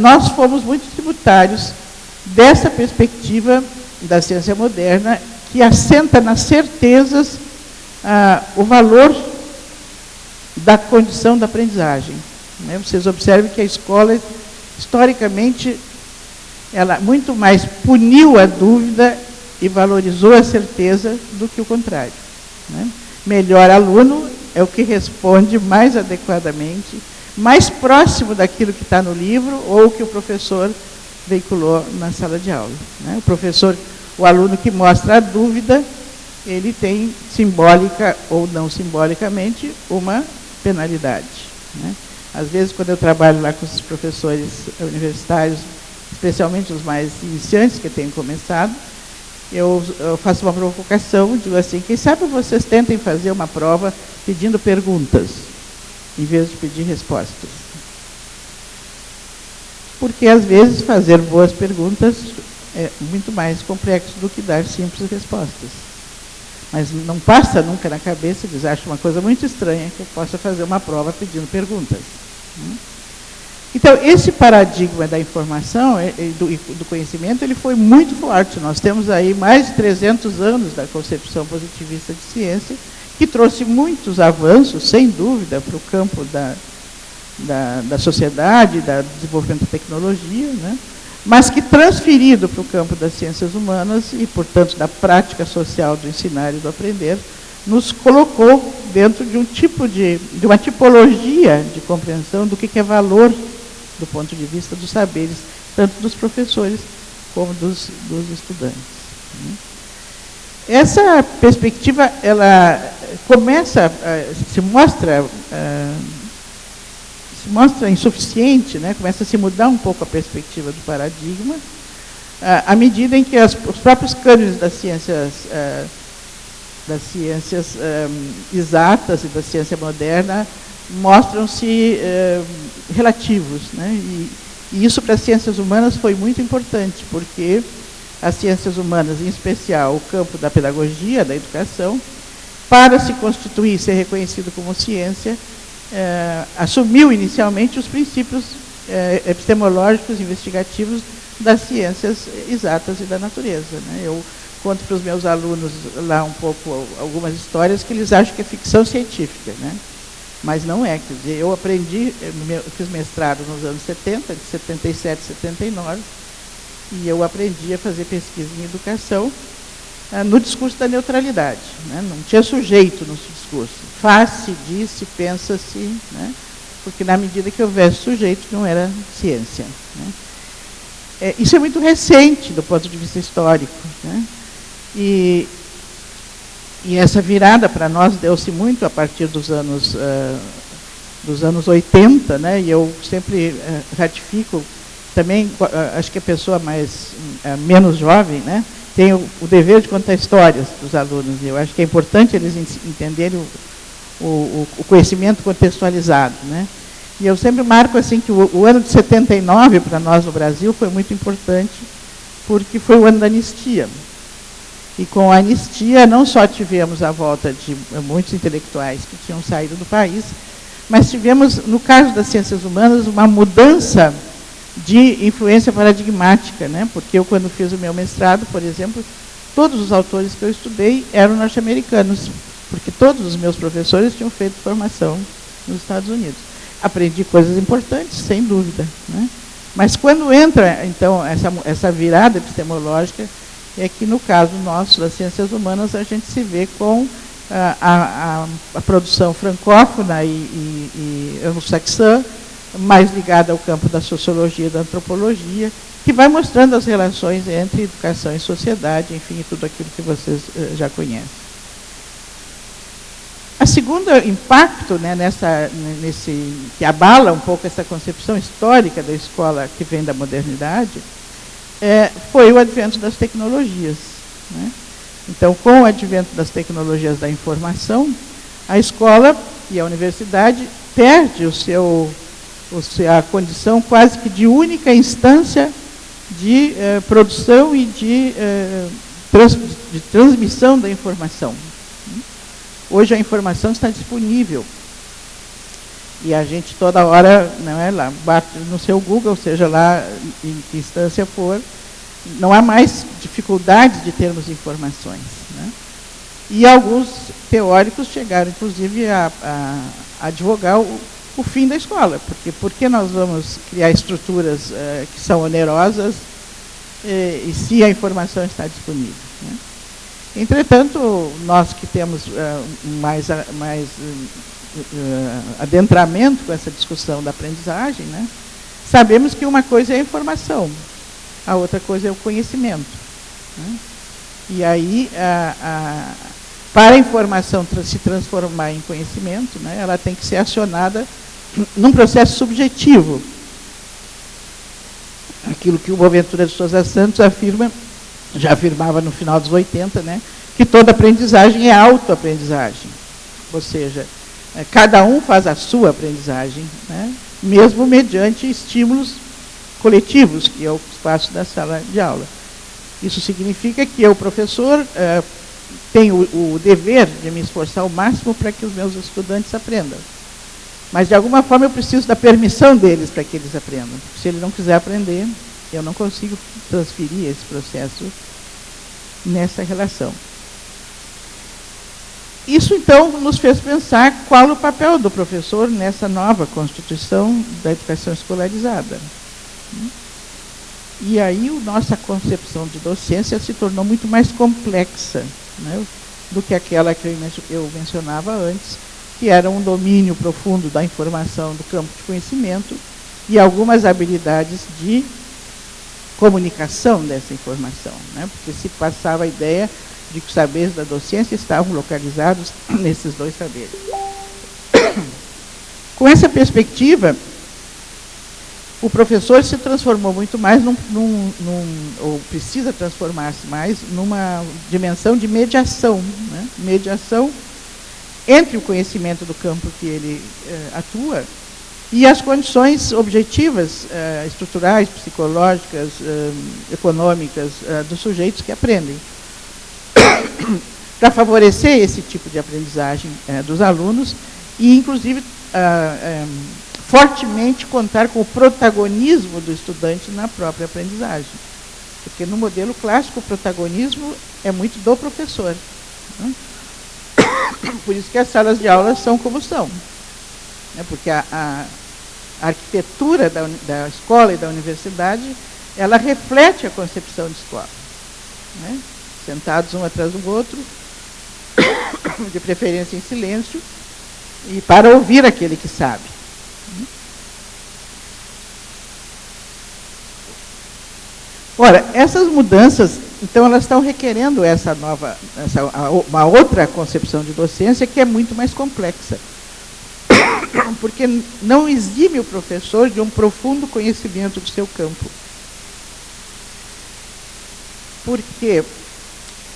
nós fomos muito tributários dessa perspectiva da ciência moderna, que assenta nas certezas o valor da condição da aprendizagem, né? Vocês observem que a escola, historicamente, ela muito mais puniu a dúvida e valorizou a certeza do que o contrário, né? Melhor aluno é o que responde mais adequadamente, mais próximo daquilo que está no livro ou que o professor veiculou na sala de aula, né? O aluno que mostra a dúvida, ele tem, simbólica ou não simbolicamente, uma penalidade, né? Às vezes, quando eu trabalho lá com os professores universitários, especialmente os mais iniciantes que têm começado, eu faço uma provocação, digo assim, quem sabe vocês tentem fazer uma prova pedindo perguntas, em vez de pedir respostas. Porque, às vezes, fazer boas perguntas é muito mais complexo do que dar simples respostas. Mas não passa nunca na cabeça, eles acham uma coisa muito estranha que eu possa fazer uma prova pedindo perguntas. Então, esse paradigma da informação e do conhecimento, ele foi muito forte. Nós temos aí mais de 300 anos da concepção positivista de ciência, que trouxe muitos avanços, sem dúvida, para o campo da sociedade, do desenvolvimento da tecnologia, né? Mas que, transferido para o campo das ciências humanas e, portanto, da prática social do ensinar e do aprender, nos colocou dentro de um tipo de uma tipologia de compreensão do que é valor do ponto de vista dos saberes, tanto dos professores como dos estudantes. Essa perspectiva, ela começa, se mostra insuficiente, né? Começa a se mudar um pouco a perspectiva do paradigma, à medida em que os próprios cânones das ciências exatas e da ciência moderna mostram-se relativos, né? E isso para as ciências humanas foi muito importante, porque as ciências humanas, em especial o campo da pedagogia, da educação, para se constituir, ser reconhecido como ciência, assumiu inicialmente os princípios epistemológicos investigativos das ciências exatas e da natureza, né? Eu conto para os meus alunos lá um pouco algumas histórias que eles acham que é ficção científica, né? Mas não é. Quer dizer, eu aprendi, eu fiz mestrado nos anos 70, de 77 a 79, e eu aprendi a fazer pesquisa em educação no discurso da neutralidade, né? Não tinha sujeito no discurso. Faz-se, diz-se, pensa-se, né? Porque na medida que houvesse sujeito, não era ciência, né? Isso é muito recente do ponto de vista histórico, né? E essa virada para nós deu-se muito a partir dos anos 80, né? E eu sempre ratifico também, acho que a pessoa menos jovem, né, tem o dever de contar histórias dos alunos. Eu acho que é importante eles entenderem o conhecimento contextualizado, né? E eu sempre marco assim que o ano de 79 para nós no Brasil foi muito importante, porque foi o ano da anistia. E com a anistia não só tivemos a volta de muitos intelectuais que tinham saído do país, mas tivemos, no caso das ciências humanas, uma mudança de influência paradigmática, né? Porque eu, quando fiz o meu mestrado, por exemplo, todos os autores que eu estudei eram norte-americanos, porque todos os meus professores tinham feito formação nos Estados Unidos. Aprendi coisas importantes, sem dúvida, né? Mas quando entra, então, essa virada epistemológica, é que, no caso nosso, das ciências humanas, a gente se vê com a produção francófona e anglo-saxã, mais ligada ao campo da sociologia e da antropologia, que vai mostrando as relações entre educação e sociedade, enfim, tudo aquilo que vocês já conhecem. A segundo impacto, né, que abala um pouco essa concepção histórica da escola que vem da modernidade, foi o advento das tecnologias, né? Então, com o advento das tecnologias da informação, a escola e a universidade perde a condição quase que de única instância de produção e de transmissão da informação. Hoje a informação está disponível e a gente toda hora, não é, lá bate no seu Google, seja lá em que instância for, não há mais dificuldade de termos informações, né? E alguns teóricos chegaram, inclusive, a advogar o fim da escola, porque por que nós vamos criar estruturas que são onerosas e se a informação está disponível, né? Entretanto, nós que temos mais adentramento com essa discussão da aprendizagem, né, sabemos que uma coisa é a informação, a outra coisa é o conhecimento, né? E aí, para a informação se transformar em conhecimento, né, ela tem que ser acionada num processo subjetivo. Aquilo que o Boaventura de Sousa Santos já afirmava no final dos 80, né, que toda aprendizagem é autoaprendizagem. Ou seja, cada um faz a sua aprendizagem, né, mesmo mediante estímulos coletivos, que é o espaço da sala de aula. Isso significa que eu, professor, tenho o dever de me esforçar ao máximo para que os meus estudantes aprendam. Mas, de alguma forma, eu preciso da permissão deles para que eles aprendam. Se ele não quiser aprender, eu não consigo transferir esse processo nessa relação. Isso, então, nos fez pensar qual o papel do professor nessa nova constituição da educação escolarizada. E aí a nossa concepção de docência se tornou muito mais complexa, né, do que aquela que eu mencionava antes, que era um domínio profundo da informação do campo de conhecimento e algumas habilidades de comunicação dessa informação, né, porque se passava a ideia de que os saberes da docência estavam localizados nesses dois saberes. Com essa perspectiva, o professor se transformou muito mais ou precisa transformar-se mais numa dimensão de mediação, né? Mediação entre o conhecimento do campo que ele atua e as condições objetivas, estruturais, psicológicas, econômicas dos sujeitos que aprendem. Para favorecer esse tipo de aprendizagem dos alunos e, inclusive, fortemente contar com o protagonismo do estudante na própria aprendizagem. Porque no modelo clássico o protagonismo é muito do professor, né? Por isso que as salas de aula são como são, né? Porque a arquitetura da escola e da universidade, ela reflete a concepção de escola, né? sentados um atrás do outro, de preferência em silêncio, e para ouvir aquele que sabe. Ora, essas mudanças, então, elas estão requerendo uma outra concepção de docência que é muito mais complexa, porque não exime o professor de um profundo conhecimento do seu campo. Porque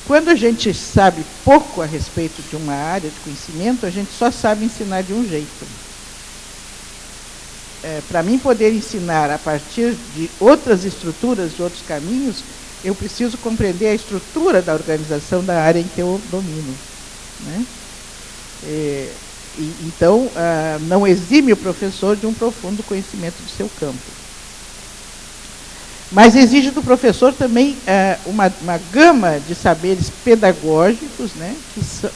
quando a gente sabe pouco a respeito de uma área de conhecimento, a gente só sabe ensinar de um jeito. Para mim poder ensinar a partir de outras estruturas, de outros caminhos, eu preciso compreender a estrutura da organização da área em que eu domino, né? Então, não exime o professor de um profundo conhecimento do seu campo. Mas exige do professor também uma gama de saberes pedagógicos, né,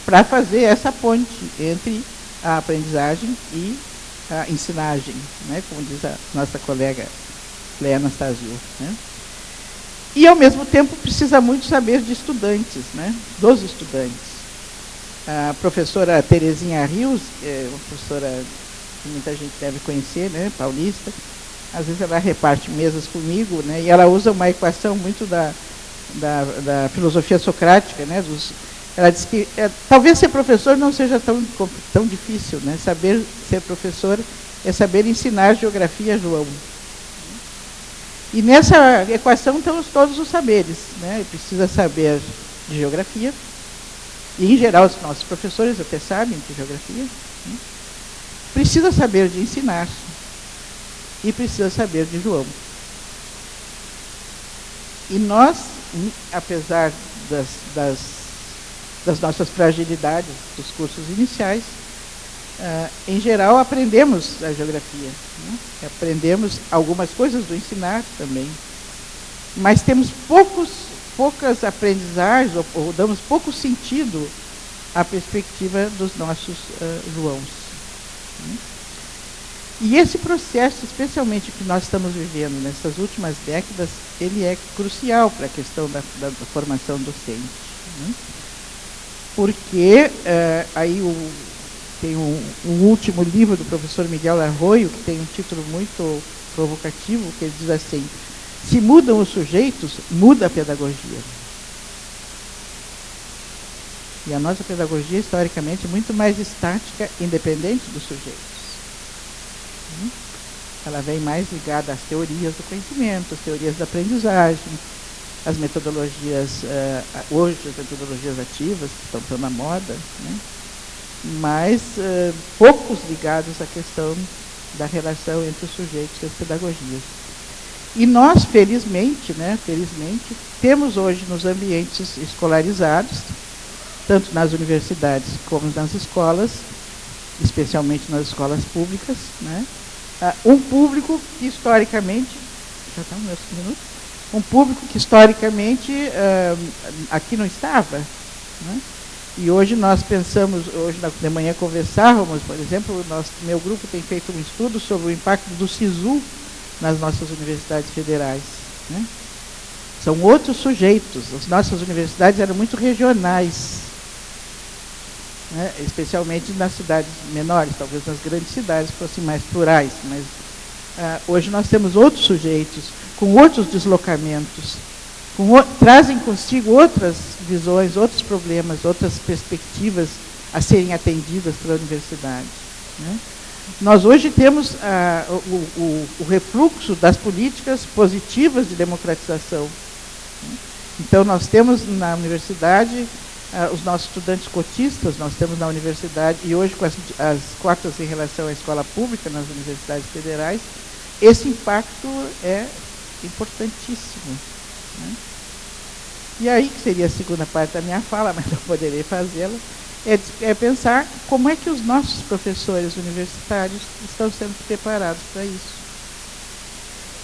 para fazer essa ponte entre a aprendizagem e a ensinagem, né, como diz a nossa colega Cléia Anastasio, né? E, ao mesmo tempo, precisa muito saber de estudantes, né, dos estudantes. A professora Terezinha Rios, uma professora que muita gente deve conhecer, né, paulista, às vezes ela reparte mesas comigo, né, e ela usa uma equação muito da filosofia socrática, né, ela diz que talvez ser professor não seja tão difícil, né? Saber ser professor é saber ensinar geografia a João. E nessa equação estão todos os saberes, né? Precisa saber de geografia, e em geral os nossos professores até sabem de geografia, né? Precisa saber de ensinar, e precisa saber de João. E nós, apesar das nossas fragilidades dos cursos iniciais, em geral aprendemos a geografia, né? Aprendemos algumas coisas do ensinar também, mas temos poucas aprendizagens, ou damos pouco sentido à perspectiva dos nossos Joãos, né? E esse processo, especialmente que nós estamos vivendo nessas últimas décadas, ele é crucial para a questão da formação docente, né? Porque aí tem um último livro do professor Miguel Arroio, que tem um título muito provocativo, que ele diz assim: se mudam os sujeitos, muda a pedagogia. E a nossa pedagogia, historicamente, é muito mais estática, independente dos sujeitos. Ela vem mais ligada às teorias do conhecimento, às teorias da aprendizagem, as metodologias, hoje as metodologias ativas, que estão na moda, né? Mas poucos ligados à questão da relação entre os sujeitos e as pedagogias. E nós, felizmente, temos hoje nos ambientes escolarizados, tanto nas universidades como nas escolas, especialmente nas escolas públicas, né, um público que historicamente, aqui não estava, né? E hoje nós pensamos, hoje de manhã conversávamos, por exemplo, meu grupo tem feito um estudo sobre o impacto do SISU nas nossas universidades federais, né? São outros sujeitos. As nossas universidades eram muito regionais, né? Especialmente nas cidades menores, talvez nas grandes cidades fossem mais plurais, mas hoje nós temos outros sujeitos, com outros deslocamentos, trazem consigo outras visões, outros problemas, outras perspectivas a serem atendidas pela universidade, né? Nós hoje temos o refluxo das políticas positivas de democratização, né? Então, nós temos na universidade os nossos estudantes cotistas, nós temos na universidade, e hoje com as cotas em relação à escola pública nas universidades federais, esse impacto é importantíssimo, né? E aí, que seria a segunda parte da minha fala, mas não poderei fazê-la, é pensar como é que os nossos professores universitários estão sendo preparados para isso.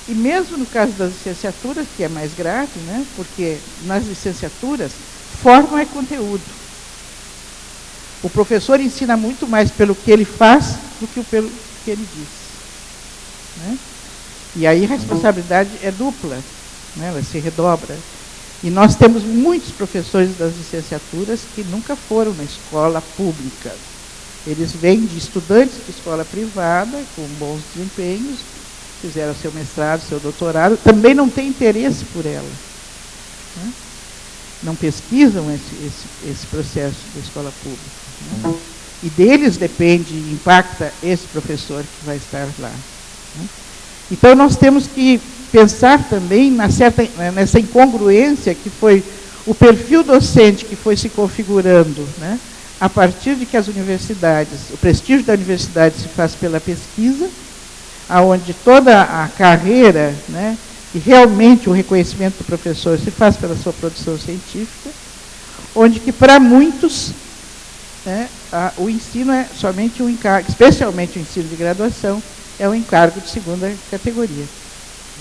E mesmo no caso das licenciaturas, que é mais grave, né, porque nas licenciaturas, forma é conteúdo. O professor ensina muito mais pelo que ele faz do que pelo que ele diz, né? E aí a responsabilidade é dupla, né, ela se redobra. E nós temos muitos professores das licenciaturas que nunca foram na escola pública. Eles vêm de estudantes de escola privada, com bons desempenhos, fizeram seu mestrado, seu doutorado, também não têm interesse por ela, né? Não pesquisam esse processo da escola pública, né? E deles depende, impacta esse professor que vai estar lá, né? Então, nós temos que pensar também nessa incongruência que foi o perfil docente que foi se configurando, né? A partir de que as universidades, o prestígio da universidade se faz pela pesquisa, aonde toda a carreira, né, e realmente o reconhecimento do professor se faz pela sua produção científica, onde que para muitos, né, o ensino é somente um encargo, especialmente o ensino de graduação, é um encargo de segunda categoria,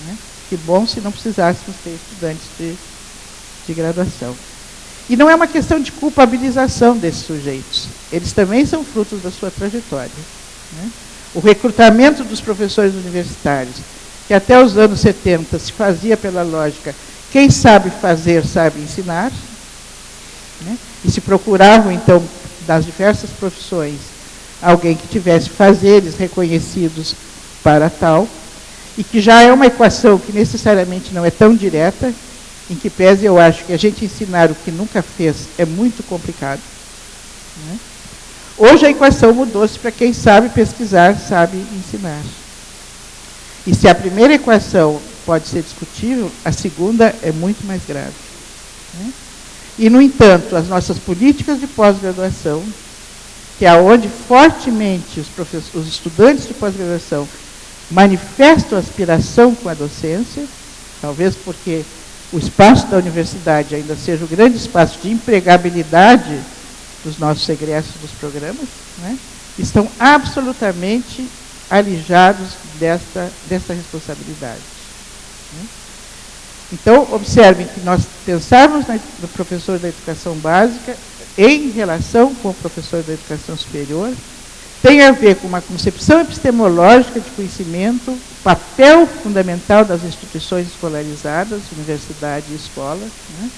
né? Que bom se não precisássemos ter estudantes de graduação. E não é uma questão de culpabilização desses sujeitos, eles também são frutos da sua trajetória, né? O recrutamento dos professores universitários, que até os anos 70 se fazia pela lógica, quem sabe fazer, sabe ensinar, né? E se procuravam, então, das diversas profissões, alguém que tivesse fazeres reconhecidos para tal, e que já é uma equação que necessariamente não é tão direta, em que pese eu acho que a gente ensinar o que nunca fez é muito complicado, né? Hoje a equação mudou-se para quem sabe pesquisar, sabe ensinar. E se a primeira equação pode ser discutível, a segunda é muito mais grave, né? E, no entanto, as nossas políticas de pós-graduação, que é onde fortemente os estudantes de pós-graduação manifestam aspiração com a docência, talvez porque o espaço da universidade ainda seja o grande espaço de empregabilidade dos nossos egressos dos programas, né, estão absolutamente alijados dessa responsabilidade, né? Então, observem que nós pensarmos no professor da educação básica em relação com o professor da educação superior tem a ver com uma concepção epistemológica de conhecimento, papel fundamental das instituições escolarizadas, universidade e escola, né?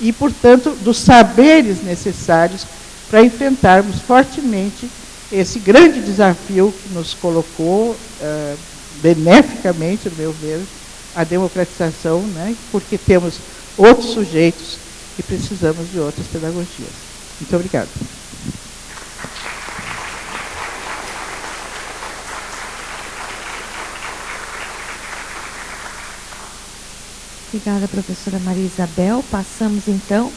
E, portanto, dos saberes necessários para enfrentarmos fortemente esse grande desafio que nos colocou, beneficamente, no meu ver, a democratização, né? Porque temos outros sujeitos e precisamos de outras pedagogias. Muito obrigada. Obrigada, professora Maria Isabel. Passamos, então,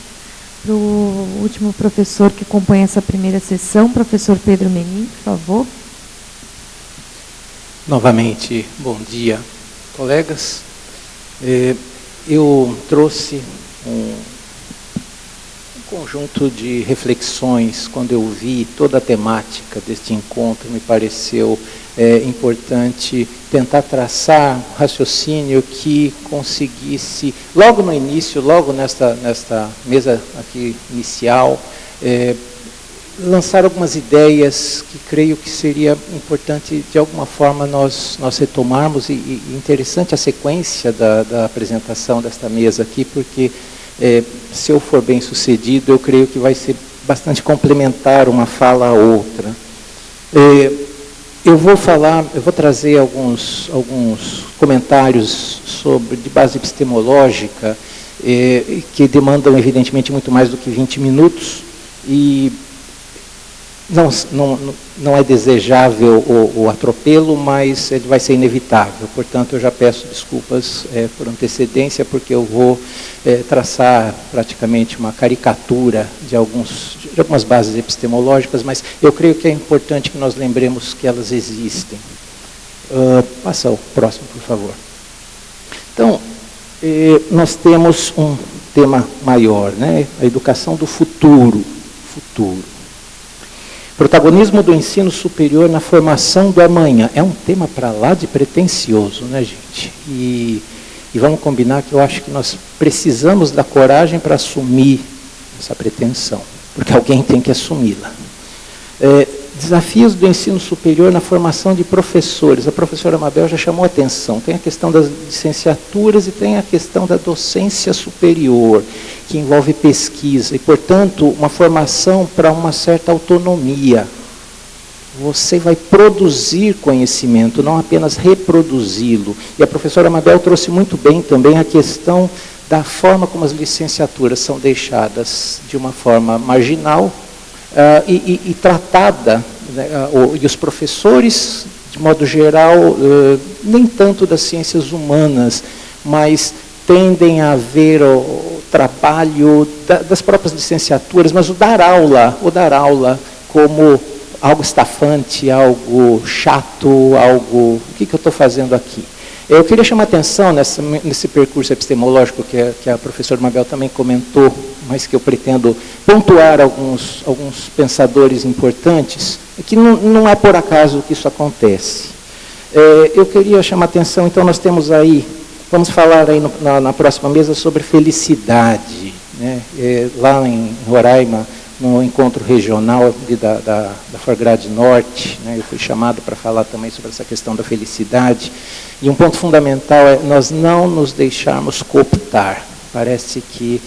para o último professor que compõe essa primeira sessão, professor Pedro Menin, por favor. Novamente, bom dia, colegas. Eu trouxe um conjunto de reflexões quando eu vi toda a temática deste encontro. Me pareceu importante tentar traçar um raciocínio que conseguisse, logo no início, logo nesta mesa aqui inicial, lançar algumas ideias que creio que seria importante, de alguma forma, nós retomarmos, e interessante a sequência da apresentação desta mesa aqui, porque, se eu for bem sucedido, eu creio que vai ser bastante complementar uma fala à outra. Eu vou trazer alguns comentários de base epistemológica, que demandam, evidentemente, muito mais do que 20 minutos, e não é desejável o atropelo, mas ele vai ser inevitável. Portanto, eu já peço desculpas por antecedência, porque eu vou traçar praticamente uma caricatura de algumas bases epistemológicas, mas eu creio que é importante que nós lembremos que elas existem. Passa o próximo, por favor. Então, nós temos um tema maior, né? A educação do futuro. Protagonismo do ensino superior na formação do amanhã. É um tema para lá de pretensioso, né, gente? E vamos combinar que eu acho que nós precisamos da coragem para assumir essa pretensão, porque alguém tem que assumi-la. desafios do ensino superior na formação de professores. A professora Mabel já chamou a atenção. Tem a questão das licenciaturas e tem a questão da docência superior, que envolve pesquisa e, portanto, uma formação para uma certa autonomia. Você vai produzir conhecimento, não apenas reproduzi-lo. E a professora Mabel trouxe muito bem também a questão da forma como as licenciaturas são deixadas de uma forma marginal e tratada, né, e os professores, de modo geral, nem tanto das ciências humanas, mas tendem a ver o trabalho das próprias licenciaturas, mas o dar aula como algo estafante, algo chato, algo... O que eu estou fazendo aqui? Eu queria chamar a atenção nesse percurso epistemológico que a professora Mabel também comentou, mas que eu pretendo pontuar alguns pensadores importantes, que não é por acaso que isso acontece. Eu queria chamar a atenção, então nós temos aí, vamos falar aí na próxima mesa sobre felicidade, né? Lá em Roraima, no encontro regional da Forgrade Norte, né, eu fui chamado para falar também sobre essa questão da felicidade, e um ponto fundamental é nós não nos deixarmos cooptar. Parece que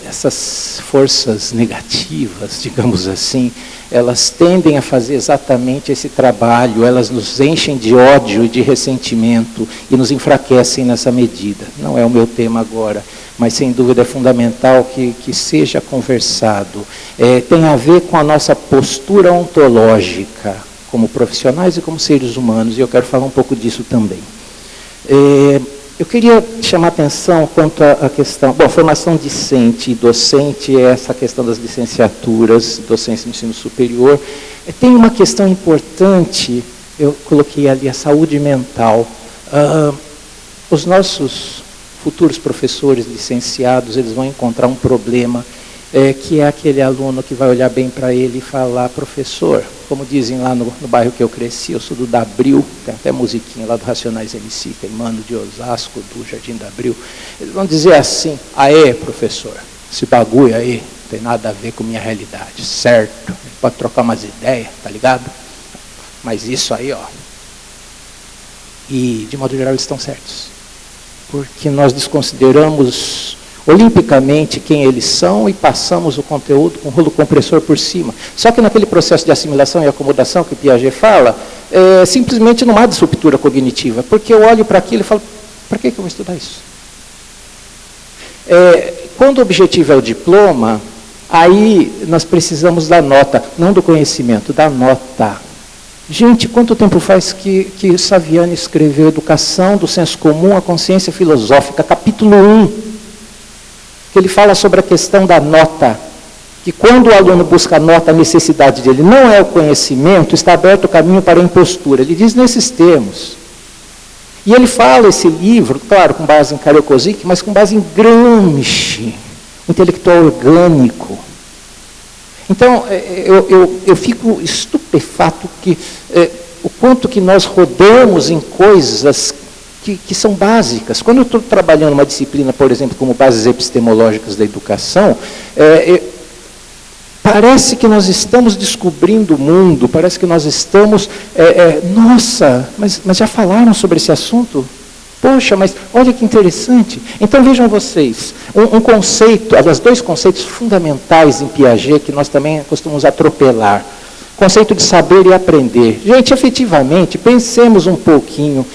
essas forças negativas, digamos assim, elas tendem a fazer exatamente esse trabalho, elas nos enchem de ódio e de ressentimento e nos enfraquecem nessa medida. Não é o meu tema agora, mas sem dúvida é fundamental que seja conversado. Tem a ver com a nossa postura ontológica, como profissionais e como seres humanos, e eu quero falar um pouco disso também. Eu queria chamar a atenção quanto à questão... Bom, formação discente e docente é essa questão das licenciaturas, docência no ensino superior. Tem uma questão importante, eu coloquei ali, a saúde mental. Os nossos futuros professores licenciados, eles vão encontrar um problema, que é aquele aluno que vai olhar bem para ele e falar: professor, como dizem lá no bairro que eu cresci, eu sou do Dabril, tem até musiquinha lá do Racionais MC, tem Mano de Osasco, do Jardim Dabril. Eles vão dizer assim: aê, professor, esse bagulho aí não tem nada a ver com minha realidade, certo? Pode trocar umas ideias, tá ligado? Mas isso aí, ó. E, de modo geral, eles estão certos. Porque nós desconsideramos olimpicamente quem eles são e passamos o conteúdo com rolo compressor por cima. Só que naquele processo de assimilação e acomodação que Piaget fala, simplesmente não há disruptura cognitiva, porque eu olho para aquilo e falo: para que eu vou estudar isso? Quando o objetivo é o diploma, aí nós precisamos da nota, não do conhecimento, da nota. Gente, quanto tempo faz que Saviani escreveu Educação do Senso Comum à Consciência Filosófica, capítulo 1, que ele fala sobre a questão da nota, que quando o aluno busca a nota, a necessidade dele não é o conhecimento, está aberto o caminho para a impostura. Ele diz nesses termos. E ele fala esse livro, claro, com base em Karel Kozik, mas com base em Gramsci, intelectual orgânico. Então, eu fico estupefato que o quanto que nós rodamos em coisas que são básicas. Quando eu estou trabalhando uma disciplina, por exemplo, como bases epistemológicas da educação, parece que nós estamos descobrindo o mundo, parece que nós estamos... nossa, mas já falaram sobre esse assunto? Poxa, mas olha que interessante. Então vejam vocês, um conceito, aliás, dois conceitos fundamentais em Piaget que nós também costumamos atropelar. Conceito de saber e aprender. Gente, efetivamente, pensemos um pouquinho,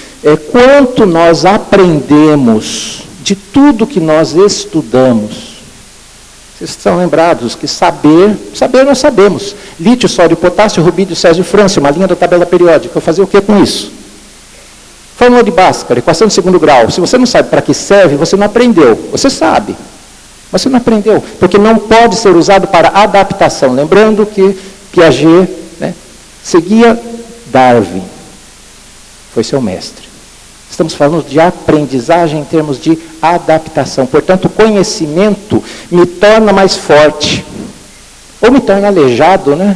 quanto nós aprendemos de tudo que nós estudamos. Vocês estão lembrados que saber nós sabemos. Lítio, sódio, potássio, rubídio, césio e frâncio, uma linha da tabela periódica. Eu fazer o que com isso? Fórmula de Bhaskara, equação de segundo grau. Se você não sabe para que serve, você não aprendeu. Você sabe, mas você não aprendeu, porque não pode ser usado para adaptação. Lembrando que Piaget, né, seguia Darwin, foi seu mestre. Estamos falando de aprendizagem em termos de adaptação. Portanto, o conhecimento me torna mais forte, ou me torna aleijado, né?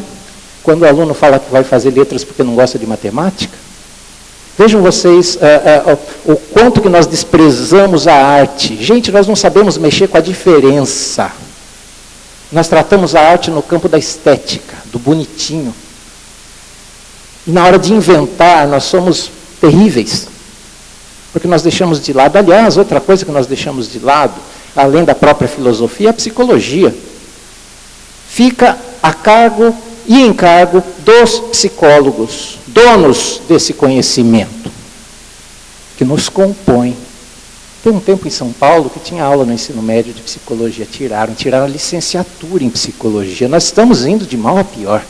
Quando o aluno fala que vai fazer letras porque não gosta de matemática. Vejam vocês o quanto que nós desprezamos a arte. Gente, nós não sabemos mexer com a diferença. Nós tratamos a arte no campo da estética, do bonitinho. E na hora de inventar, nós somos terríveis. Porque nós deixamos de lado, aliás, outra coisa que nós deixamos de lado, além da própria filosofia, é a psicologia. Fica a cargo e encargo dos psicólogos, donos desse conhecimento, que nos compõe. Tem um tempo em São Paulo que tinha aula no ensino médio de psicologia, tiraram a licenciatura em psicologia. Nós estamos indo de mal a pior.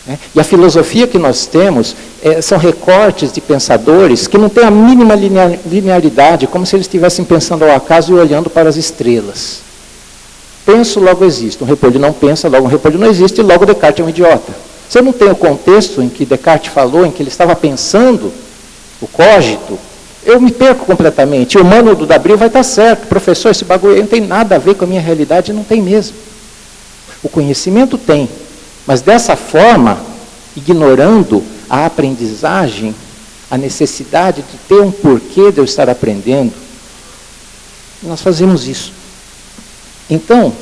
Né? E a filosofia que nós temos são recortes de pensadores que não têm a mínima linearidade, como se eles estivessem pensando ao acaso e olhando para as estrelas. Penso, logo existo. Um repolho não pensa, logo um repolho não existe, e logo Descartes é um idiota. Você não tem o contexto em que Descartes falou, em que ele estava pensando, o cogito, eu me perco completamente. O humano do Dabril vai estar certo. Professor, esse bagulho aí não tem nada a ver com a minha realidade, não tem mesmo. O conhecimento tem, mas dessa forma, ignorando a aprendizagem, a necessidade de ter um porquê de eu estar aprendendo, nós fazemos isso. Então,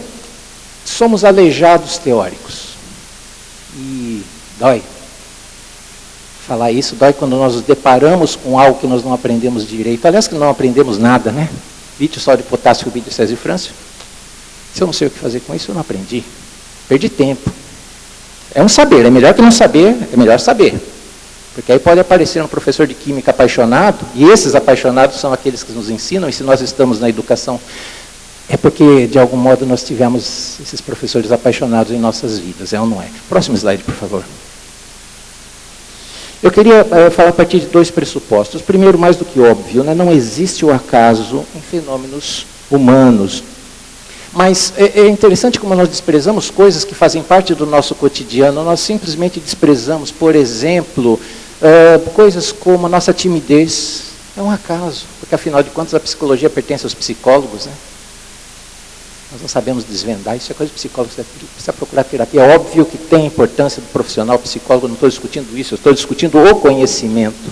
somos aleijados teóricos. E dói. Falar isso dói quando nós nos deparamos com algo que nós não aprendemos direito. Aliás, que não aprendemos nada, né? Lítio, sódio de potássio, rubídio, césio e frâncio. Se eu não sei o que fazer com isso, eu não aprendi. Perdi tempo. É um saber, é melhor que não saber, é melhor saber. Porque aí pode aparecer um professor de química apaixonado, e esses apaixonados são aqueles que nos ensinam, e se nós estamos na educação, é porque, de algum modo, nós tivemos esses professores apaixonados em nossas vidas, é ou não é? Próximo slide, por favor. Eu queria falar a partir de dois pressupostos. Primeiro, mais do que óbvio, né? Não existe o acaso em fenômenos humanos. Mas é interessante como nós desprezamos coisas que fazem parte do nosso cotidiano. Nós simplesmente desprezamos, por exemplo, coisas como a nossa timidez. É um acaso, porque afinal de contas a psicologia pertence aos psicólogos, né? Nós não sabemos desvendar, isso é coisa de psicólogo, você precisa procurar terapia. É óbvio que tem importância do profissional psicólogo, não estou discutindo isso, eu estou discutindo o conhecimento.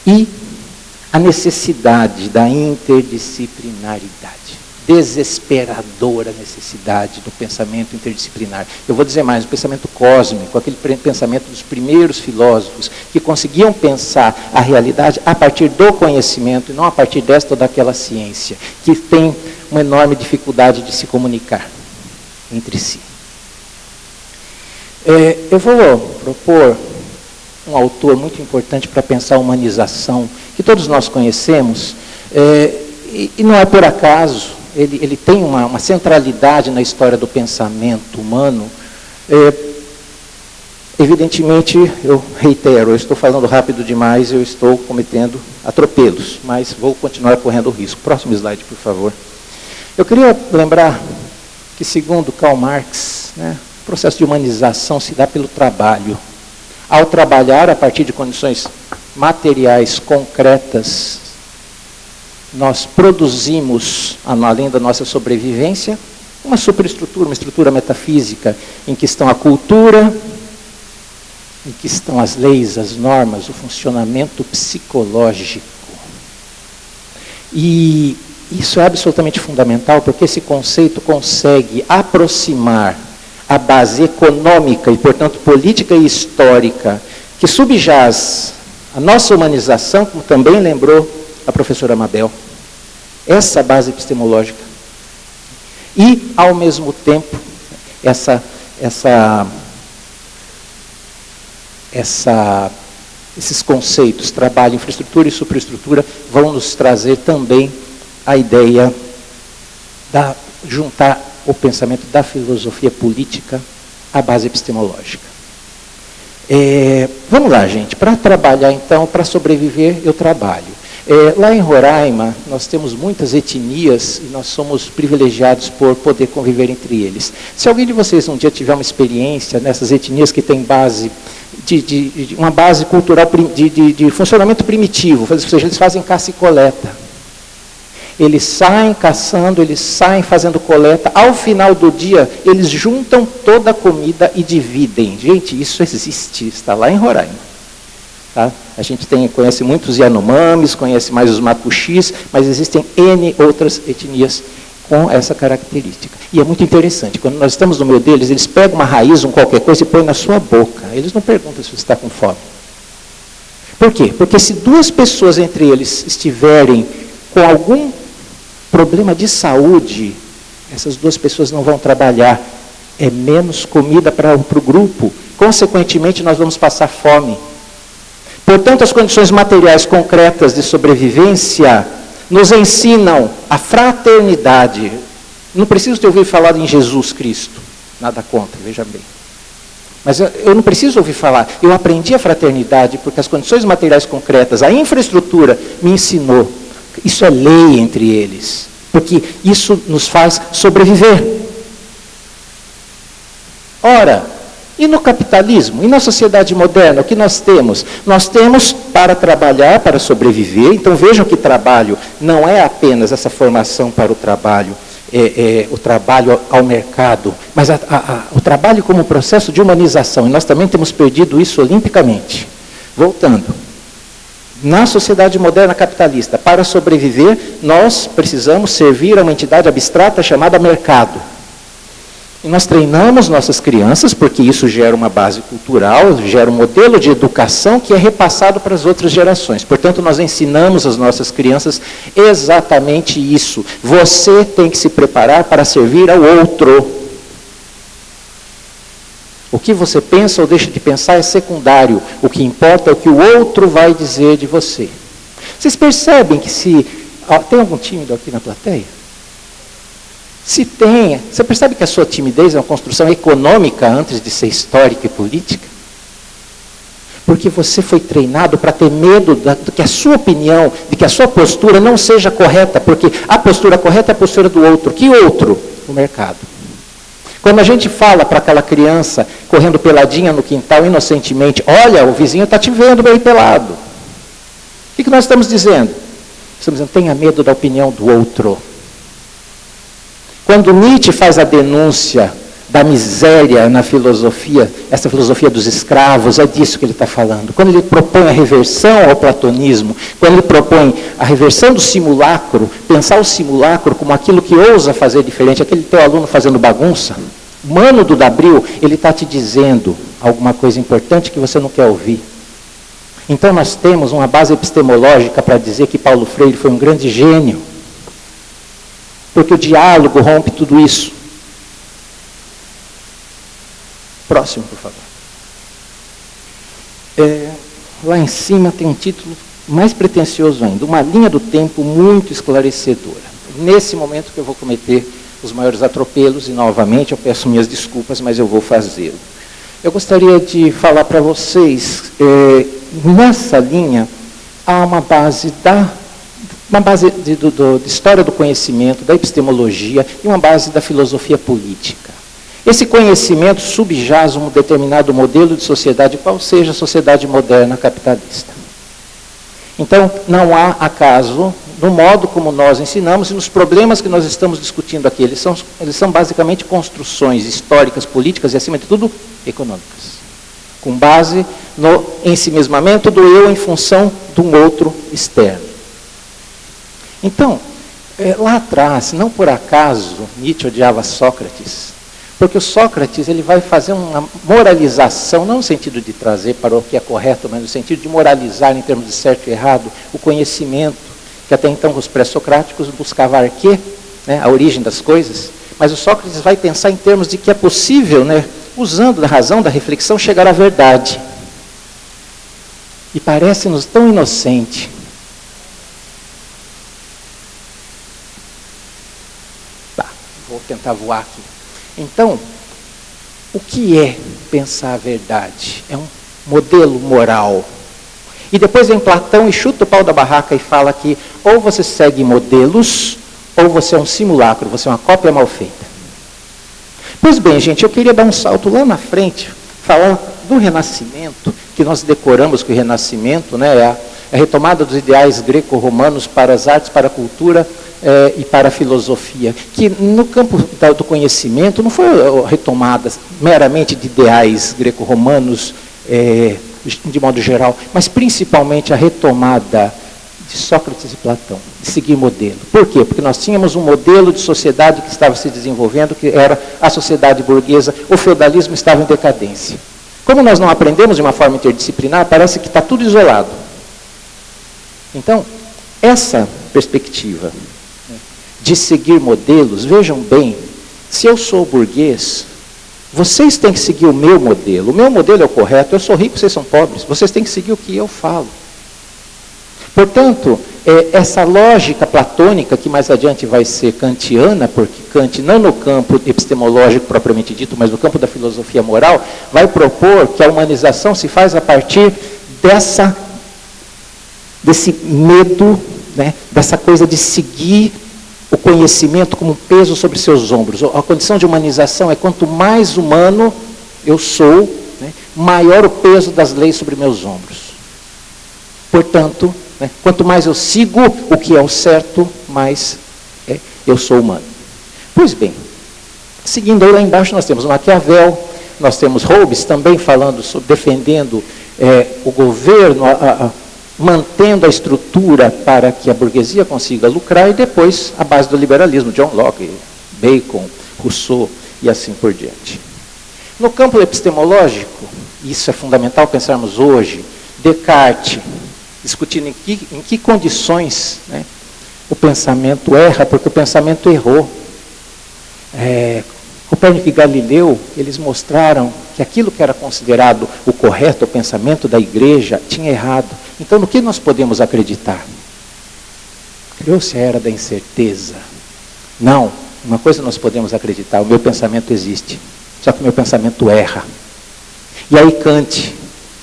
E a necessidade da interdisciplinaridade, desesperadora necessidade do pensamento interdisciplinar. Eu vou dizer mais, o pensamento cósmico, aquele pensamento dos primeiros filósofos, que conseguiam pensar a realidade a partir do conhecimento, e não a partir desta ou daquela ciência, que tem uma enorme dificuldade de se comunicar entre si. Eu vou propor um autor muito importante para pensar a humanização, que todos nós conhecemos, e não é por acaso. Ele tem uma centralidade na história do pensamento humano. Evidentemente, eu reitero, eu estou falando rápido demais, eu estou cometendo atropelos, mas vou continuar correndo o risco. Próximo slide, por favor. Eu queria lembrar que, segundo Karl Marx, né, o processo de humanização se dá pelo trabalho. Ao trabalhar a partir de condições materiais concretas, nós produzimos, além da nossa sobrevivência, uma superestrutura, uma estrutura metafísica, em que estão a cultura, em que estão as leis, as normas, o funcionamento psicológico. E isso é absolutamente fundamental, porque esse conceito consegue aproximar a base econômica e, portanto, política e histórica, que subjaz a nossa humanização, como também lembrou a professora Mabel, essa base epistemológica. E, ao mesmo tempo, esses conceitos, trabalho, infraestrutura e superestrutura, vão nos trazer também a ideia de juntar o pensamento da filosofia política à base epistemológica. Vamos lá, gente. Para trabalhar, então, para sobreviver, eu trabalho. Lá em Roraima, nós temos muitas etnias e nós somos privilegiados por poder conviver entre eles. Se alguém de vocês um dia tiver uma experiência nessas etnias que têm base, uma base cultural de funcionamento primitivo, ou seja, eles fazem caça e coleta. Eles saem caçando, eles saem fazendo coleta. Ao final do dia, eles juntam toda a comida e dividem. Gente, isso existe, está lá em Roraima. Tá? A gente conhece muitos Yanomamis, conhece mais os Macuxis, mas existem N outras etnias com essa característica. E é muito interessante, quando nós estamos no meio deles, eles pegam uma raiz, qualquer coisa e põem na sua boca. Eles não perguntam se você está com fome. Por quê? Porque se duas pessoas entre eles estiverem com algum problema de saúde, essas duas pessoas não vão trabalhar. É menos comida para o grupo. Consequentemente, nós vamos passar fome. Portanto, as condições materiais concretas de sobrevivência nos ensinam a fraternidade. Não preciso ter ouvido falar em Jesus Cristo. Nada contra, veja bem. Mas eu não preciso ouvir falar. Eu aprendi a fraternidade porque as condições materiais concretas, a infraestrutura me ensinou. Isso é lei entre eles. Porque isso nos faz sobreviver. Ora, e no capitalismo, e na sociedade moderna, o que nós temos? Nós temos para trabalhar, para sobreviver. Então vejam que trabalho não é apenas essa formação para o trabalho, o trabalho ao mercado, mas o trabalho como processo de humanização. E nós também temos perdido isso olimpicamente. Voltando. Na sociedade moderna capitalista, para sobreviver, nós precisamos servir a uma entidade abstrata chamada mercado. E nós treinamos nossas crianças, porque isso gera uma base cultural, gera um modelo de educação que é repassado para as outras gerações. Portanto, nós ensinamos às nossas crianças exatamente isso. Você tem que se preparar para servir ao outro. O que você pensa ou deixa de pensar é secundário. O que importa é o que o outro vai dizer de você. Vocês percebem que se... tem algum tímido aqui na plateia? Se tem, você percebe que a sua timidez é uma construção econômica antes de ser histórica e política? Porque você foi treinado para ter medo de que a sua opinião, de que a sua postura não seja correta, porque a postura correta é a postura do outro. Que outro? O mercado. Quando a gente fala para aquela criança correndo peladinha no quintal inocentemente, olha, o vizinho está te vendo meio pelado. O que nós estamos dizendo? Estamos dizendo, tenha medo da opinião do outro. Quando Nietzsche faz a denúncia da miséria na filosofia, essa filosofia dos escravos, é disso que ele está falando. Quando ele propõe a reversão ao platonismo, quando ele propõe a reversão do simulacro, pensar o simulacro como aquilo que ousa fazer diferente, aquele teu aluno fazendo bagunça, Mano do Dabril, ele está te dizendo alguma coisa importante que você não quer ouvir. Então nós temos uma base epistemológica para dizer que Paulo Freire foi um grande gênio. Porque o diálogo rompe tudo isso. Próximo, por favor. Lá em cima tem um título mais pretensioso ainda, uma linha do tempo muito esclarecedora. Nesse momento que eu vou cometer os maiores atropelos, e novamente eu peço minhas desculpas, mas eu vou fazê-lo. Eu gostaria de falar para vocês, nessa linha, há uma base de história do conhecimento, da epistemologia e uma base da filosofia política. Esse conhecimento subjaz um determinado modelo de sociedade, qual seja a sociedade moderna capitalista. Então, não há acaso no modo como nós ensinamos e nos problemas que nós estamos discutindo aqui. Eles são basicamente construções históricas, políticas e, acima de tudo, econômicas. Com base no ensimismamento do eu em função de um outro externo. Então, lá atrás, não por acaso, Nietzsche odiava Sócrates, porque o Sócrates ele vai fazer uma moralização, não no sentido de trazer para o que é correto, mas no sentido de moralizar em termos de certo e errado, o conhecimento, que até então os pré-socráticos buscavam arquê, né, a origem das coisas, mas o Sócrates vai pensar em termos de que é possível, né, usando da razão, da reflexão, chegar à verdade. E parece-nos tão inocente. Vou tentar voar aqui. Então, o que é pensar a verdade? É um modelo moral. E depois vem Platão e chuta o pau da barraca e fala que ou você segue modelos, ou você é um simulacro, você é uma cópia mal feita. Pois bem, gente, eu queria dar um salto lá na frente, falar do Renascimento, que nós decoramos que o Renascimento, né, é a retomada dos ideais greco-romanos para as artes, para a cultura e para a filosofia, que no campo do conhecimento não foi retomada meramente de ideais greco-romanos de modo geral, mas principalmente a retomada de Sócrates e Platão, de seguir modelo. Por quê? Porque nós tínhamos um modelo de sociedade que estava se desenvolvendo, que era a sociedade burguesa, o feudalismo estava em decadência. Como nós não aprendemos de uma forma interdisciplinar, parece que está tudo isolado. Então, essa perspectiva de seguir modelos, vejam bem, se eu sou burguês, vocês têm que seguir o meu modelo. O meu modelo é o correto, eu sou rico, vocês são pobres, vocês têm que seguir o que eu falo. Portanto, essa lógica platônica, que mais adiante vai ser kantiana, porque Kant, não no campo epistemológico propriamente dito, mas no campo da filosofia moral, vai propor que a humanização se faz a partir desse medo, né, dessa coisa de seguir o conhecimento como um peso sobre seus ombros. A condição de humanização é quanto mais humano eu sou, né, maior o peso das leis sobre meus ombros. Portanto, né, quanto mais eu sigo o que é o certo, mais eu sou humano. Pois bem, seguindo aí lá embaixo nós temos Maquiavel, nós temos Hobbes também falando, defendendo o governo, mantendo a estrutura para que a burguesia consiga lucrar, e depois a base do liberalismo, John Locke, Bacon, Rousseau e assim por diante. No campo epistemológico, isso é fundamental pensarmos hoje, Descartes, discutindo em que condições, né, o pensamento erra, porque o pensamento errou. Copérnico e Galileu, eles mostraram que aquilo que era considerado o correto, o pensamento da igreja, tinha errado. Então, no que nós podemos acreditar? Criou-se a era da incerteza. Não, uma coisa nós podemos acreditar, o meu pensamento existe, só que o meu pensamento erra. E aí Kant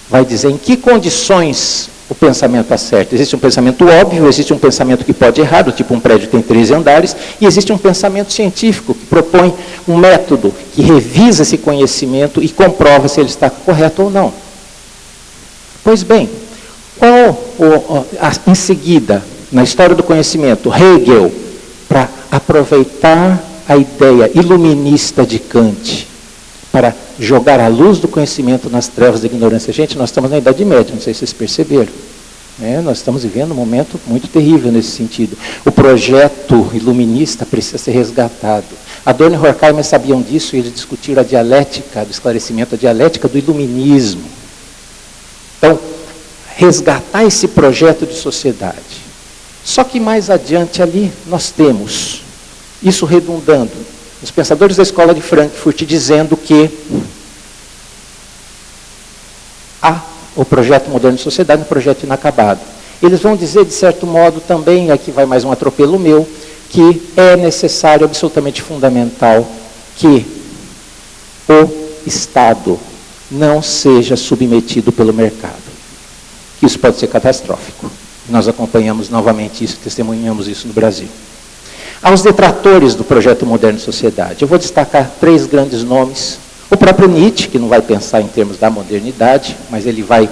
vai dizer em que condições o pensamento acerta. Existe um pensamento óbvio, existe um pensamento que pode errar, do tipo um prédio tem 13 andares, e existe um pensamento científico que propõe um método que revisa esse conhecimento e comprova se ele está correto ou não. Pois bem, em seguida, na história do conhecimento, Hegel, para aproveitar a ideia iluminista de Kant, para jogar a luz do conhecimento nas trevas da ignorância. Gente, nós estamos na Idade Média, não sei se vocês perceberam. Nós estamos vivendo um momento muito terrível nesse sentido. O projeto iluminista precisa ser resgatado. Adorno e Horkheimer sabiam disso e eles discutiram a dialética do esclarecimento, a dialética do iluminismo. Então, resgatar esse projeto de sociedade. Só que mais adiante ali nós temos, isso redundando, os pensadores da escola de Frankfurt dizendo que há o projeto moderno de sociedade, um projeto inacabado. Eles vão dizer, de certo modo, também, aqui vai mais um atropelo meu, que é necessário, absolutamente fundamental, que o Estado não seja submetido pelo mercado. Isso pode ser catastrófico. Nós acompanhamos novamente isso, testemunhamos isso no Brasil. Aos detratores do projeto moderno de sociedade, eu vou destacar 3 grandes nomes. O próprio Nietzsche, que não vai pensar em termos da modernidade, mas ele vai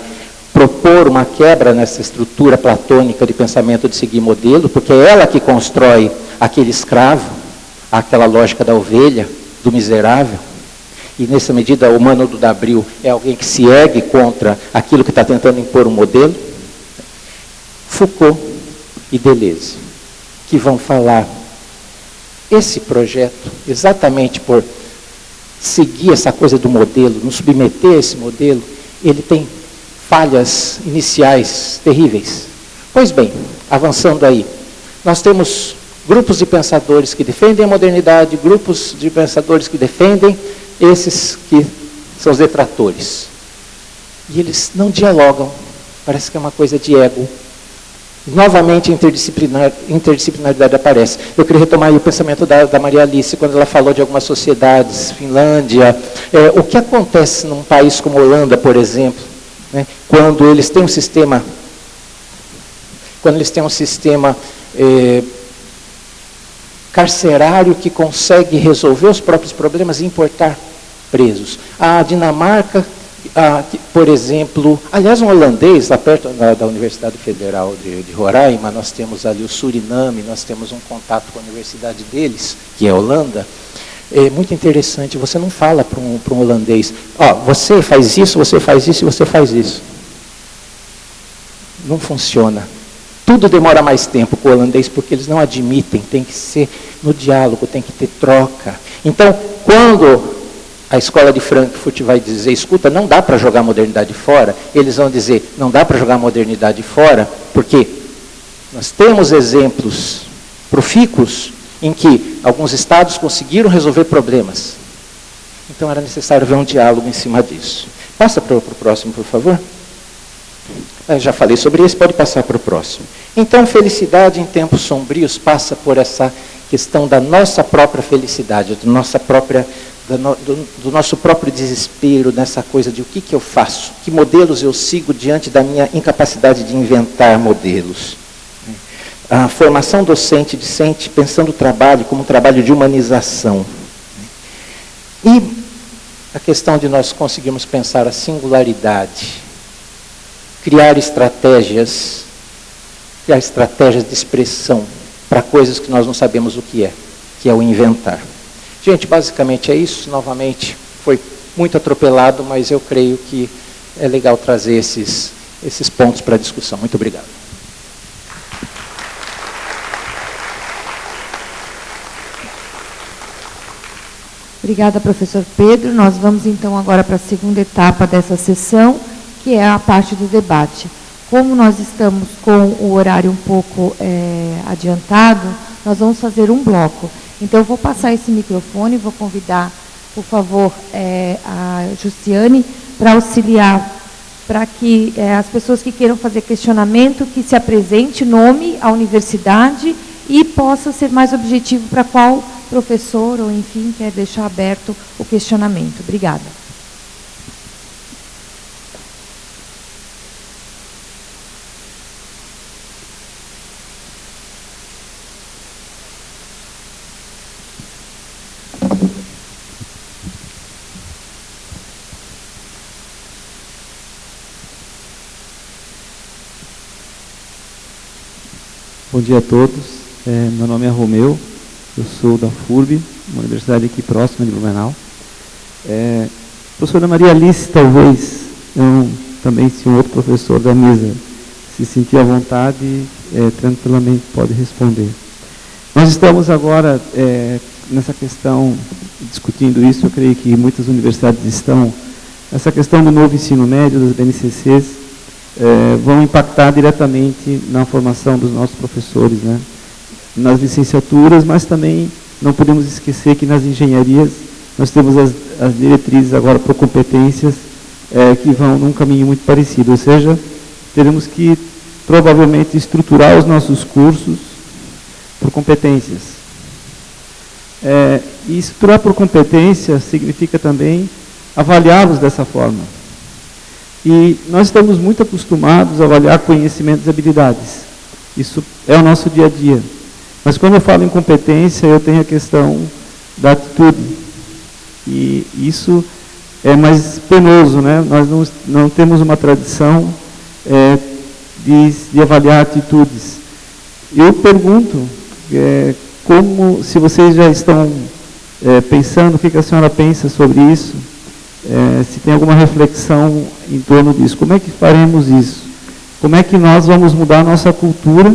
propor uma quebra nessa estrutura platônica de pensamento de seguir modelo, porque é ela que constrói aquele escravo, aquela lógica da ovelha, do miserável. E nessa medida o Mano do D'Abril é alguém que se ergue contra aquilo que está tentando impor um modelo. Foucault e Deleuze, que vão falar esse projeto, exatamente por seguir essa coisa do modelo, nos submeter a esse modelo, ele tem falhas iniciais terríveis. Pois bem, avançando aí, nós temos grupos de pensadores que defendem a modernidade, grupos de pensadores que defendem esses que são os detratores. E eles não dialogam, parece que é uma coisa de ego. Novamente a interdisciplinaridade aparece. Eu queria retomar aí o pensamento da Maria Alice, quando ela falou de algumas sociedades, Finlândia. O que acontece num país como a Holanda, por exemplo, né, quando eles têm um sistema carcerário que consegue resolver os próprios problemas e importar presos. A Dinamarca, por exemplo, aliás, um holandês, lá perto da Universidade Federal de Roraima, nós temos ali o Suriname, nós temos um contato com a universidade deles, que é a Holanda. É muito interessante, você não fala para um holandês, você faz isso, você faz isso e você faz isso. Não funciona. Tudo demora mais tempo com o holandês, porque eles não admitem, tem que ser no diálogo, tem que ter troca. Então, quando a escola de Frankfurt vai dizer, escuta, não dá para jogar a modernidade fora, eles vão dizer, não dá para jogar a modernidade fora, porque nós temos exemplos profícuos em que alguns estados conseguiram resolver problemas. Então era necessário ver um diálogo em cima disso. Passa para o próximo, por favor. Eu já falei sobre esse, pode passar para o próximo. Então, felicidade em tempos sombrios passa por essa questão da nossa própria felicidade, do nosso próprio desespero, nessa coisa de o que eu faço, que modelos eu sigo diante da minha incapacidade de inventar modelos. A formação docente pensando o trabalho como um trabalho de humanização. E a questão de nós conseguirmos pensar a singularidade, criar estratégias de expressão para coisas que nós não sabemos o que é o inventar. Gente, basicamente é isso. Novamente, foi muito atropelado, mas eu creio que é legal trazer esses pontos para a discussão. Muito obrigado. Obrigada, professor Pedro. Nós vamos, então, agora para a segunda etapa dessa sessão, que é a parte do debate. Como nós estamos com o horário um pouco adiantado, nós vamos fazer um bloco. Então, eu vou passar esse microfone, vou convidar, por favor, a Jussiane para auxiliar, para que as pessoas que queiram fazer questionamento, que se apresente, nome, a universidade, e possa ser mais objetivo para qual professor, ou enfim, quer deixar aberto o questionamento. Obrigada. Bom dia a todos. Meu nome é Romeu, eu sou da FURB, uma universidade aqui próxima de Blumenau. Professora Maria Alice, talvez, também, se um outro professor da mesa se sentir à vontade, tranquilamente pode responder. Nós estamos agora nessa questão, discutindo isso, eu creio que muitas universidades estão, essa questão do novo ensino médio, das BNCCs, vão impactar diretamente na formação dos nossos professores, né? Nas licenciaturas, mas também não podemos esquecer que nas engenharias nós temos as diretrizes agora por competências que vão num caminho muito parecido, ou seja, teremos que provavelmente estruturar os nossos cursos por competências. E estruturar por competência significa também avaliá-los dessa forma. E nós estamos muito acostumados a avaliar conhecimentos e habilidades. Isso é o nosso dia a dia. Mas quando eu falo em competência, eu tenho a questão da atitude. E isso é mais penoso, né? Nós não temos uma tradição de avaliar atitudes. Eu pergunto, se vocês já estão pensando, o que a senhora pensa sobre isso? Se tem alguma reflexão em torno disso. Como é que faremos isso? Como é que nós vamos mudar a nossa cultura,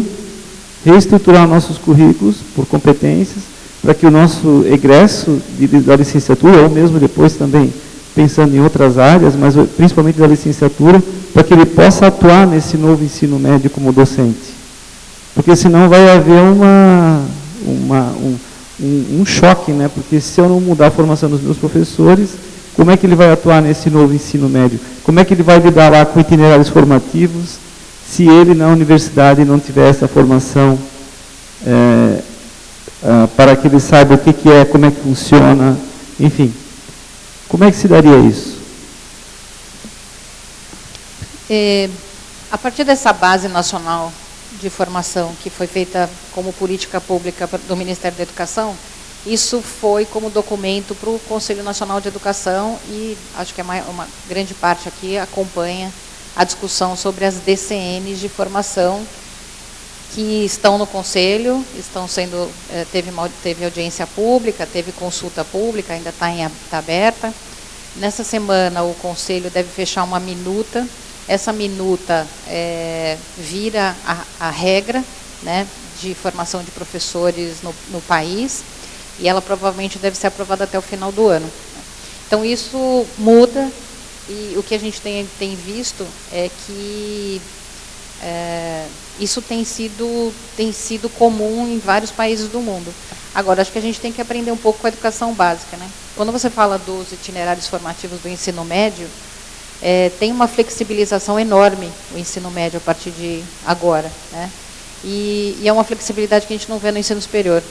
reestruturar nossos currículos por competências, para que o nosso egresso da licenciatura, ou mesmo depois também pensando em outras áreas, mas principalmente da licenciatura, para que ele possa atuar nesse novo ensino médio como docente. Porque senão vai haver um choque, né? Porque se eu não mudar a formação dos meus professores, como é que ele vai atuar nesse novo ensino médio? Como é que ele vai lidar lá com itinerários formativos, se ele na universidade não tiver essa formação para que ele saiba o que é, como é que funciona, enfim. Como é que se daria isso? A partir dessa base nacional de formação que foi feita como política pública do Ministério da Educação, isso foi como documento para o Conselho Nacional de Educação e acho que uma grande parte aqui acompanha a discussão sobre as DCNs de formação que estão no Conselho, teve audiência pública, teve consulta pública, ainda está aberta. Nessa semana o Conselho deve fechar uma minuta essa minuta vira a regra, né, de formação de professores no país, e ela provavelmente deve ser aprovada até o final do ano. Então, isso muda, e o que a gente tem visto é que isso tem sido comum em vários países do mundo. Agora, acho que a gente tem que aprender um pouco com a educação básica, né? Quando você fala dos itinerários formativos do ensino médio, tem uma flexibilização enorme o ensino médio a partir de agora, né? E é uma flexibilidade que a gente não vê no ensino superior.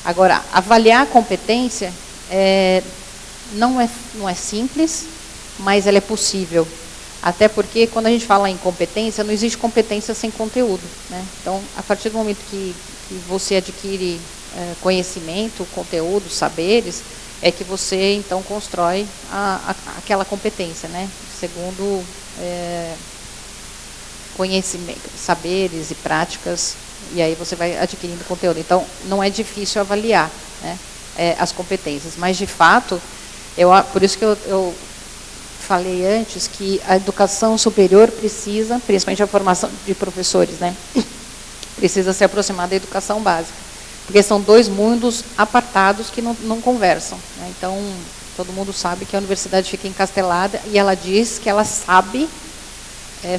Agora, avaliar a competência não é simples, mas ela é possível. Até porque, quando a gente fala em competência, não existe competência sem conteúdo, né? Então, a partir do momento que você adquire conhecimento, conteúdo, saberes, é que você, então, constrói aquela competência, né? Segundo conhecimento, saberes e práticas, e aí você vai adquirindo conteúdo. Então, não é difícil avaliar, né, as competências, mas, de fato, por isso que eu falei antes que a educação superior precisa, principalmente a formação de professores, né, precisa se aproximar da educação básica, porque são dois mundos apartados que não conversam, né? Então, todo mundo sabe que a universidade fica encastelada e ela diz que ela sabe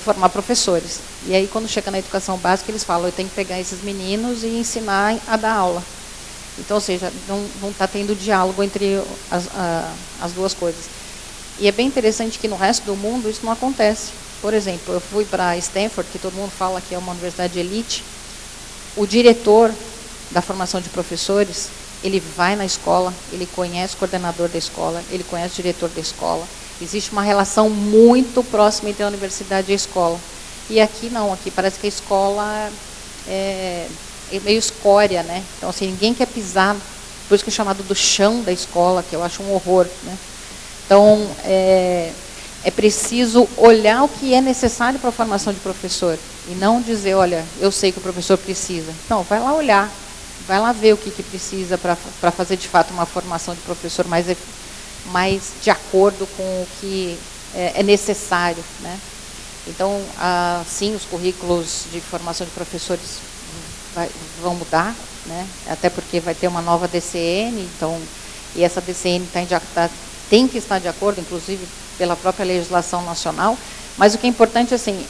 formar professores. E aí, quando chega na educação básica, eles falam, eu tenho que pegar esses meninos e ensinar a dar aula. Então, ou seja, não está tendo diálogo entre as duas coisas. E é bem interessante que no resto do mundo isso não acontece. Por exemplo, eu fui para Stanford, que todo mundo fala que é uma universidade de elite. O diretor da formação de professores, ele vai na escola, ele conhece o coordenador da escola, ele conhece o diretor da escola. Existe uma relação muito próxima entre a universidade e a escola. E aqui não, aqui parece que a escola é meio escória, né? Então, assim, ninguém quer pisar, por isso que é chamado do chão da escola, que eu acho um horror, né? Então, é preciso olhar o que é necessário para a formação de professor, e não dizer, olha, eu sei que o professor precisa. Não, vai lá olhar, vai lá ver o que precisa para fazer, de fato, uma formação de professor mais de acordo com o que é necessário, né? Então, sim, os currículos de formação de professores vão mudar, né? Até porque vai ter uma nova DCN, então, e essa DCN tem que estar de acordo, inclusive, pela própria legislação nacional, mas o que é importante, assim,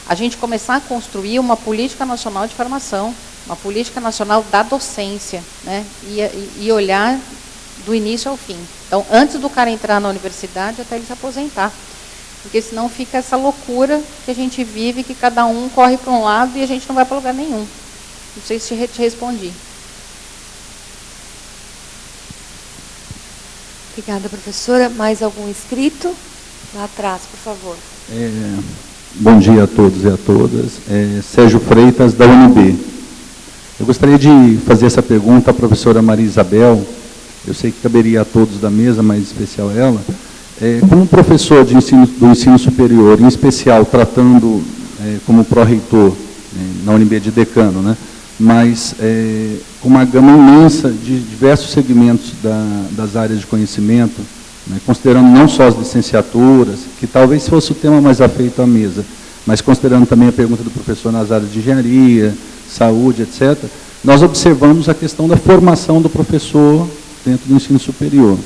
a gente começar a construir uma política nacional de formação, uma política nacional da docência, né? E olhar do início ao fim. Então, antes do cara entrar na universidade, até ele se aposentar. Porque senão fica essa loucura que a gente vive, que cada um corre para um lado e a gente não vai para lugar nenhum. Não sei se te respondi. Obrigada, professora. Mais algum inscrito? Lá atrás, por favor. Bom dia a todos e a todas. Sérgio Freitas, da UNB. Eu gostaria de fazer essa pergunta à professora Maria Isabel. Eu sei que caberia a todos da mesa, mas em especial ela. Como professor do ensino superior, em especial tratando como pró-reitor, na UNB de decano, né? Mas com uma gama imensa de diversos segmentos das áreas de conhecimento, né? Considerando não só as licenciaturas, que talvez fosse o tema mais afeito à mesa, mas considerando também a pergunta do professor nas áreas de engenharia, saúde, etc., nós observamos a questão da formação do professor dentro do ensino superior.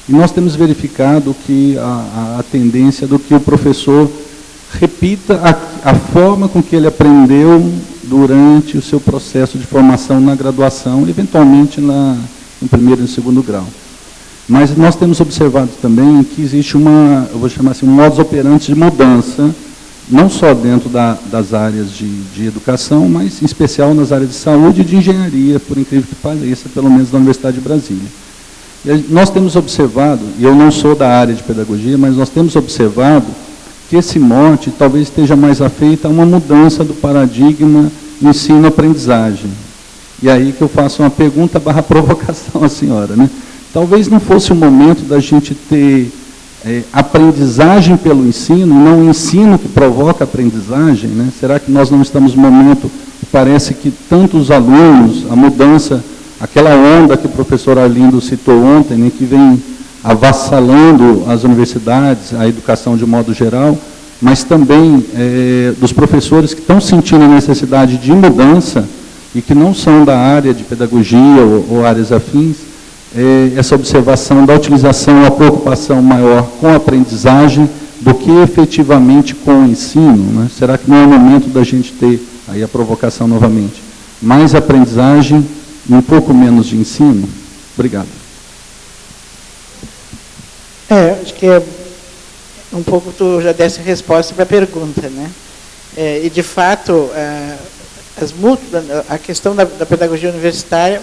E nós temos verificado que a tendência do que o professor repita a forma com que ele aprendeu durante o seu processo de formação na graduação, eventualmente no primeiro e no segundo grau. Mas nós temos observado também que existe eu vou chamar assim, um modus operandi de mudança, não só dentro das áreas de educação, mas em especial nas áreas de saúde e de engenharia, por incrível que pareça, pelo menos na Universidade de Brasília. Nós temos observado, e eu não sou da área de pedagogia, mas nós temos observado que esse mote talvez esteja mais afeito a uma mudança do paradigma ensino-aprendizagem. E aí que eu faço uma pergunta / provocação à senhora, né? Talvez não fosse o momento da gente ter aprendizagem pelo ensino, e não o ensino que provoca aprendizagem, né? Será que nós não estamos no momento, parece que tanto os alunos, a mudança, aquela onda que o professor Arlindo citou ontem, né, que vem avassalando as universidades, a educação de modo geral, mas também dos professores que estão sentindo a necessidade de mudança e que não são da área de pedagogia ou áreas afins, essa observação da utilização, a preocupação maior com a aprendizagem do que efetivamente com o ensino, né? Será que não é o momento da gente ter, aí a provocação novamente, mais aprendizagem e um pouco menos de ensino? Obrigado. Acho que um pouco tu já desse resposta para a pergunta, né? E de fato, a questão da pedagogia universitária,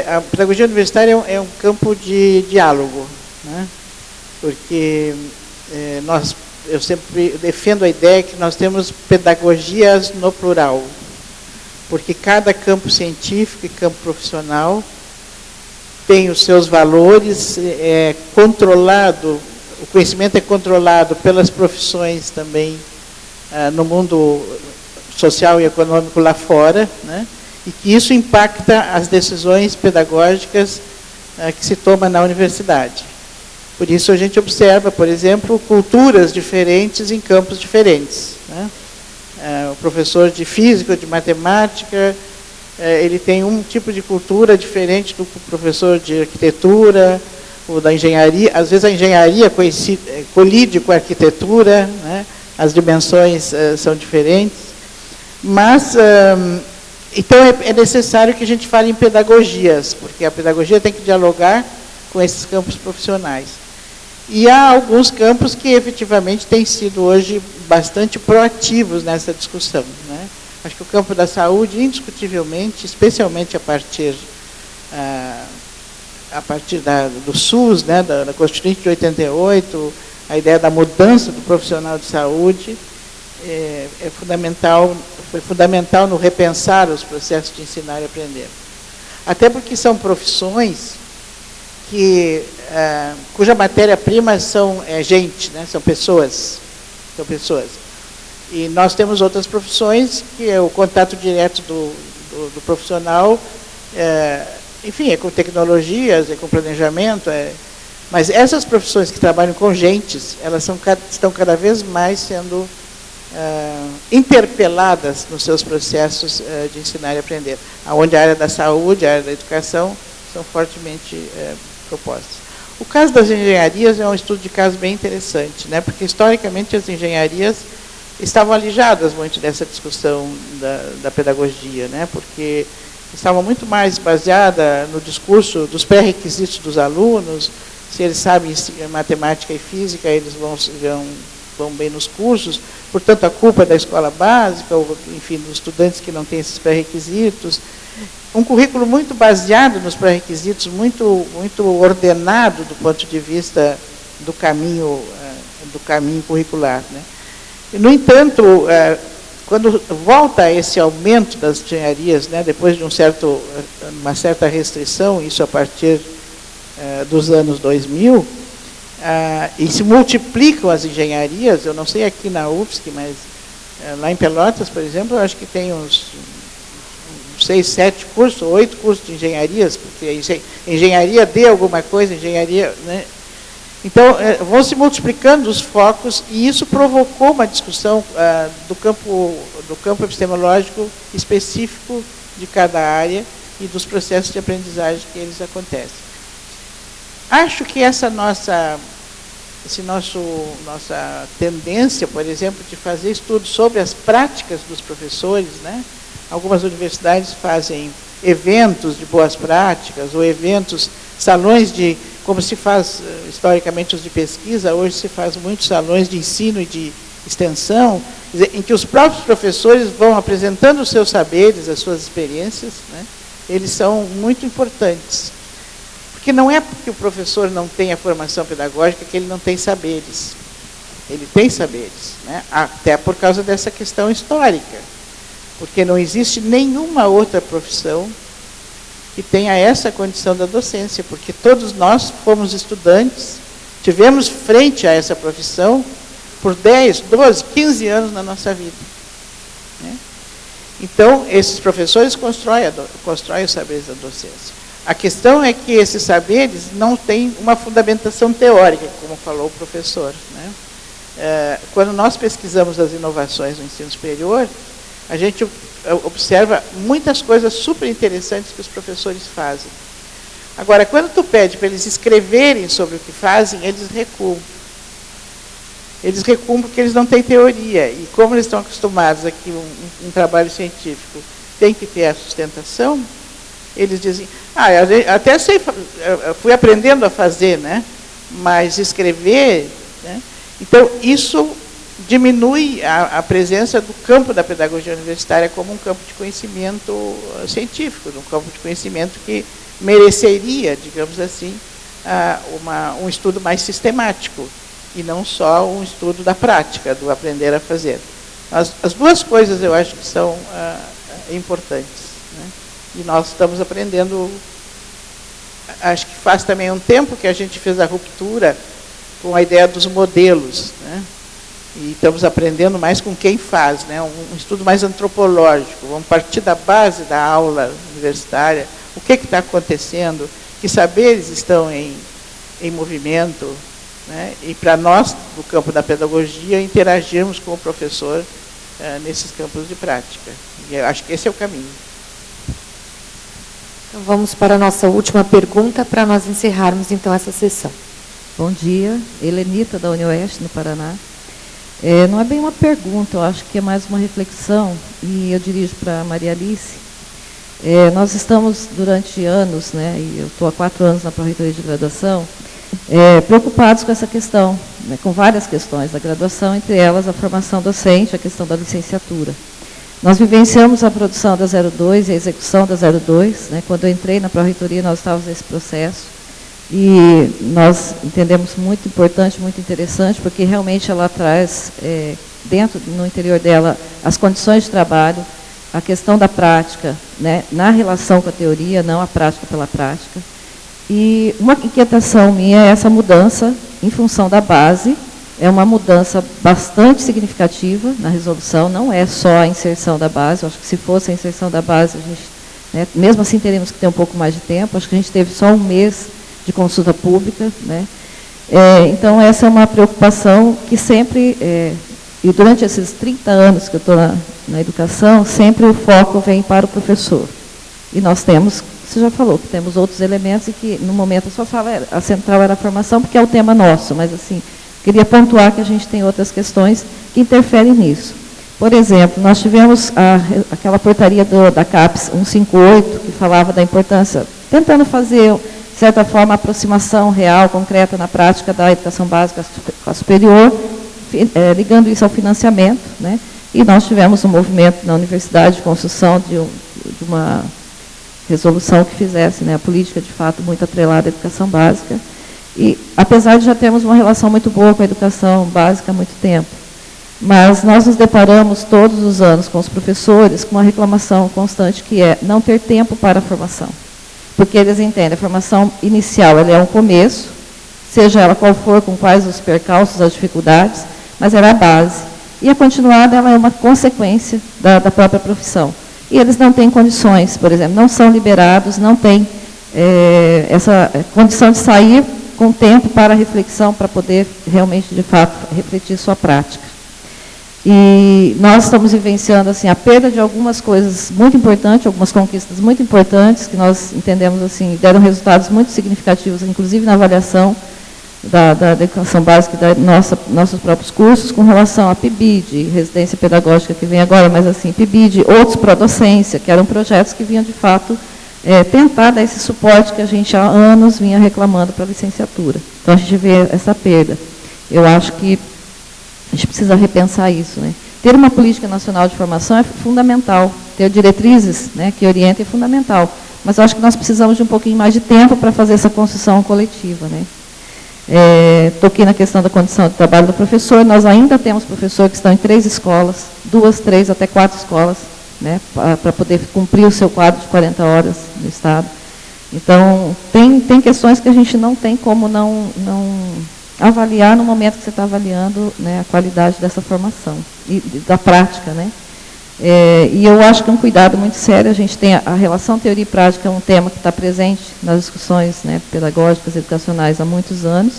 a pedagogia universitária é um campo de diálogo, né? Porque eu sempre defendo a ideia que nós temos pedagogias no plural, porque cada campo científico e campo profissional tem os seus valores, controlado, o conhecimento é controlado pelas profissões também no mundo social e econômico lá fora, né? E que isso impacta as decisões pedagógicas que se tomam na universidade. Por isso a gente observa, por exemplo, culturas diferentes em campos diferentes, né? O professor de física, de matemática, ele tem um tipo de cultura diferente do professor de arquitetura ou da engenharia. Às vezes a engenharia colide com a arquitetura, né? As dimensões são diferentes. Mas, então é necessário que a gente fale em pedagogias, porque a pedagogia tem que dialogar com esses campos profissionais. E há alguns campos que efetivamente têm sido hoje bastante proativos nessa discussão, né? Acho que o campo da saúde, indiscutivelmente, especialmente a partir do SUS, né, da Constituinte de 88, a ideia da mudança do profissional de saúde foi fundamental no repensar os processos de ensinar e aprender. Até porque são profissões cuja matéria-prima são gente, né? São pessoas. E nós temos outras profissões que é o contato direto do profissional, enfim, é com tecnologias, é com planejamento, mas essas profissões que trabalham com gentes, elas estão cada vez mais sendo interpeladas nos seus processos de ensinar e aprender, onde a área da saúde, a área da educação são fortemente propostas. O caso das engenharias é um estudo de caso bem interessante, né? Porque historicamente as engenharias estavam alijadas muito dessa discussão da pedagogia, né? Porque estavam muito mais baseada no discurso dos pré-requisitos dos alunos. Se eles sabem matemática e física, eles vão bem nos cursos, portanto a culpa é da escola básica, ou enfim, dos estudantes que não têm esses pré-requisitos. Um currículo muito baseado nos pré-requisitos, muito ordenado do ponto de vista do caminho curricular, né? E, no entanto, quando volta a esse aumento das engenharias, né, depois de uma certa restrição, isso a partir dos anos 2000, e se multiplicam as engenharias, eu não sei aqui na UFSC, mas lá em Pelotas, por exemplo, eu acho que tem uns 6, 7 cursos, 8 cursos de engenharias, porque engenharia de alguma coisa, engenharia, né? Então, vão se multiplicando os focos, e isso provocou uma discussão do campo epistemológico específico de cada área e dos processos de aprendizagem que eles acontecem. Acho que nossa tendência, por exemplo, de fazer estudos sobre as práticas dos professores, né? Algumas universidades fazem eventos de boas práticas, ou salões como se faz historicamente os de pesquisa, hoje se faz muitos salões de ensino e de extensão, em que os próprios professores vão apresentando os seus saberes, as suas experiências, né? Eles são muito importantes. Porque não é porque o professor não tem a formação pedagógica que ele não tem saberes. Ele tem saberes, né? Até por causa dessa questão histórica. Porque não existe nenhuma outra profissão que tenha essa condição da docência, porque todos nós fomos estudantes, tivemos frente a essa profissão por 10, 12, 15 anos na nossa vida, né? Então, esses professores constroem os saberes da docência. A questão é que esses saberes não têm uma fundamentação teórica, como falou o professor, né? Quando nós pesquisamos as inovações no ensino superior, a gente observa muitas coisas super interessantes que os professores fazem. Agora, quando tu pede para eles escreverem sobre o que fazem, eles recuam. Eles recuam porque eles não têm teoria. E como eles estão acostumados a que um trabalho científico tem que ter a sustentação, eles dizem, até sei, fui aprendendo a fazer, né? Mas escrever, né? Então, isso diminui a presença do campo da pedagogia universitária como um campo de conhecimento científico, um campo de conhecimento que mereceria, digamos assim, um estudo mais sistemático, e não só um estudo da prática, do aprender a fazer. As duas coisas eu acho que são importantes, né? E nós estamos aprendendo, acho que faz também um tempo que a gente fez a ruptura com a ideia dos modelos, né? E estamos aprendendo mais com quem faz, né? Um estudo mais antropológico. Vamos partir da base da aula universitária, o que está acontecendo, que saberes estão em movimento, né? E para nós, do campo da pedagogia, interagirmos com o professor nesses campos de prática. E eu acho que esse é o caminho. Então, vamos para a nossa última pergunta, para nós encerrarmos, então, essa sessão. Bom dia, Helenita, da UniOeste, no Paraná. Não é bem uma pergunta, eu acho que é mais uma reflexão, e eu dirijo para a Maria Alice. Nós estamos, durante anos, né, e eu estou há 4 anos na Pró-Reitoria de Graduação, preocupados com essa questão, né, com várias questões da graduação, entre elas a formação docente, a questão da licenciatura. Nós vivenciamos a produção da 02 e a execução da 02, né, quando eu entrei na Pró-Reitoria, nós estávamos nesse processo, e nós entendemos muito importante, muito interessante, porque realmente ela traz, no interior dela, as condições de trabalho, a questão da prática, né, na relação com a teoria, não a prática pela prática. E uma inquietação minha é essa mudança em função da base, é uma mudança bastante significativa na resolução, não é só a inserção da base, eu acho que se fosse a inserção da base, a gente, né, mesmo assim teríamos que ter um pouco mais de tempo, acho que a gente teve só 1 mês de consulta pública, né? Então, essa é uma preocupação que sempre, e durante esses 30 anos que eu estou na educação, sempre o foco vem para o professor. E nós temos, você já falou, que temos outros elementos e que, no momento, a sua fala, a central era a formação, porque é o tema nosso, mas, assim, queria pontuar que a gente tem outras questões que interferem nisso. Por exemplo, nós tivemos aquela portaria da CAPES 158, que falava da importância, tentando fazer, de certa forma, a aproximação real, concreta, na prática da educação básica com a superior, ligando isso ao financiamento, né? E nós tivemos um movimento na universidade de construção de uma resolução que fizesse, né, a política, de fato, muito atrelada à educação básica. E, apesar de já termos uma relação muito boa com a educação básica há muito tempo, mas nós nos deparamos todos os anos com os professores com uma reclamação constante, que é não ter tempo para a formação. Porque eles entendem, a formação inicial ela é um começo, seja ela qual for, com quais os percalços, as dificuldades, mas ela é a base. E a continuada ela é uma consequência da própria profissão. E eles não têm condições, por exemplo, não são liberados, não têm essa condição de sair com tempo para reflexão, para poder realmente, de fato, refletir sua prática. E nós estamos vivenciando assim, a perda de algumas coisas muito importantes, algumas conquistas muito importantes, que nós entendemos assim, deram resultados muito significativos, inclusive na avaliação da educação básica e nossos próprios cursos, com relação à PIBID, residência pedagógica que vem agora, mas assim, PIBID, outros pró-docência, que eram projetos que vinham, de fato, tentar dar esse suporte que a gente há anos vinha reclamando para a licenciatura. Então, a gente vê essa perda. Eu acho que a gente precisa repensar isso, né? Ter uma política nacional de formação é fundamental, ter diretrizes, né, que orientem é fundamental, mas eu acho que nós precisamos de um pouquinho mais de tempo para fazer essa construção coletiva, né? Toquei na questão da condição de trabalho do professor, nós ainda temos professores que estão em 3 escolas, 2, 3, até 4 escolas, né, para poder cumprir o seu quadro de 40 horas no Estado. Então, tem questões que a gente não tem como não avaliar no momento que você está avaliando, né, a qualidade dessa formação e da prática, né? E eu acho que é um cuidado muito sério. A gente tem a relação teoria e prática, é um tema que está presente nas discussões, né, pedagógicas, educacionais há muitos anos,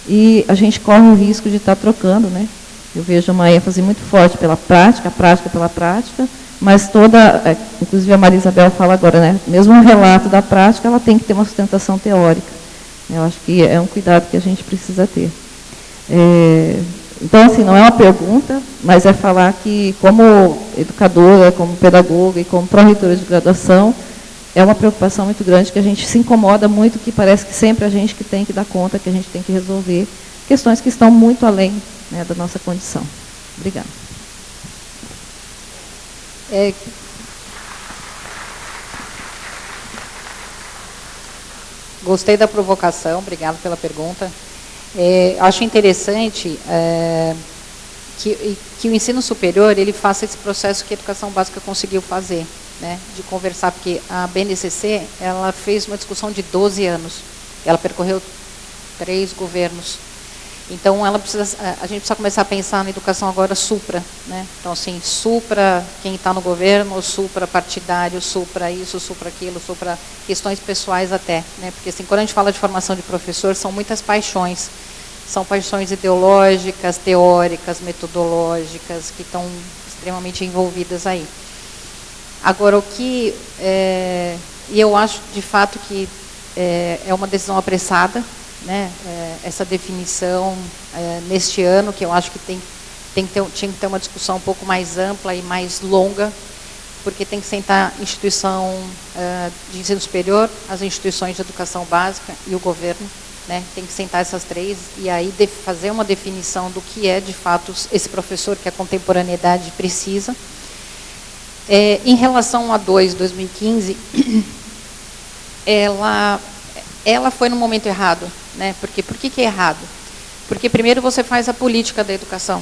e a gente corre o risco de estar trocando, né? Eu vejo uma ênfase muito forte pela prática, a prática pela prática, mas toda, inclusive a Maria Isabel fala agora, né, mesmo um relato da prática, ela tem que ter uma sustentação teórica. Eu acho que é um cuidado que a gente precisa ter. Então, assim, não é uma pergunta, mas é falar que, como educadora, como pedagoga e como pró-reitora de graduação, é uma preocupação muito grande, que a gente se incomoda muito, que parece que sempre a gente que tem que dar conta, que a gente tem que resolver questões que estão muito além, né, da nossa condição. Obrigada. Gostei da provocação, obrigado pela pergunta. Acho interessante que o ensino superior ele faça esse processo que a educação básica conseguiu fazer, né, de conversar, porque a BNCC ela fez uma discussão de 12 anos, ela percorreu 3 governos. Então, a gente precisa começar a pensar na educação agora supra, né? Então, assim, supra quem está no governo, supra partidário, supra isso, supra aquilo, supra questões pessoais até, né? Porque, assim, quando a gente fala de formação de professor, são muitas paixões. São paixões ideológicas, teóricas, metodológicas, que estão extremamente envolvidas aí. Agora, e eu acho, de fato, que é uma decisão apressada, né, essa definição neste ano, que eu acho que tinha que ter uma discussão um pouco mais ampla e mais longa, porque tem que sentar a instituição de ensino superior, as instituições de educação básica e o governo, né, tem que sentar essas 3 e aí fazer uma definição do que é, de fato, esse professor que a contemporaneidade precisa. Em relação a 2015, ela foi no momento errado, né? Por que é errado? Porque primeiro você faz a política da educação,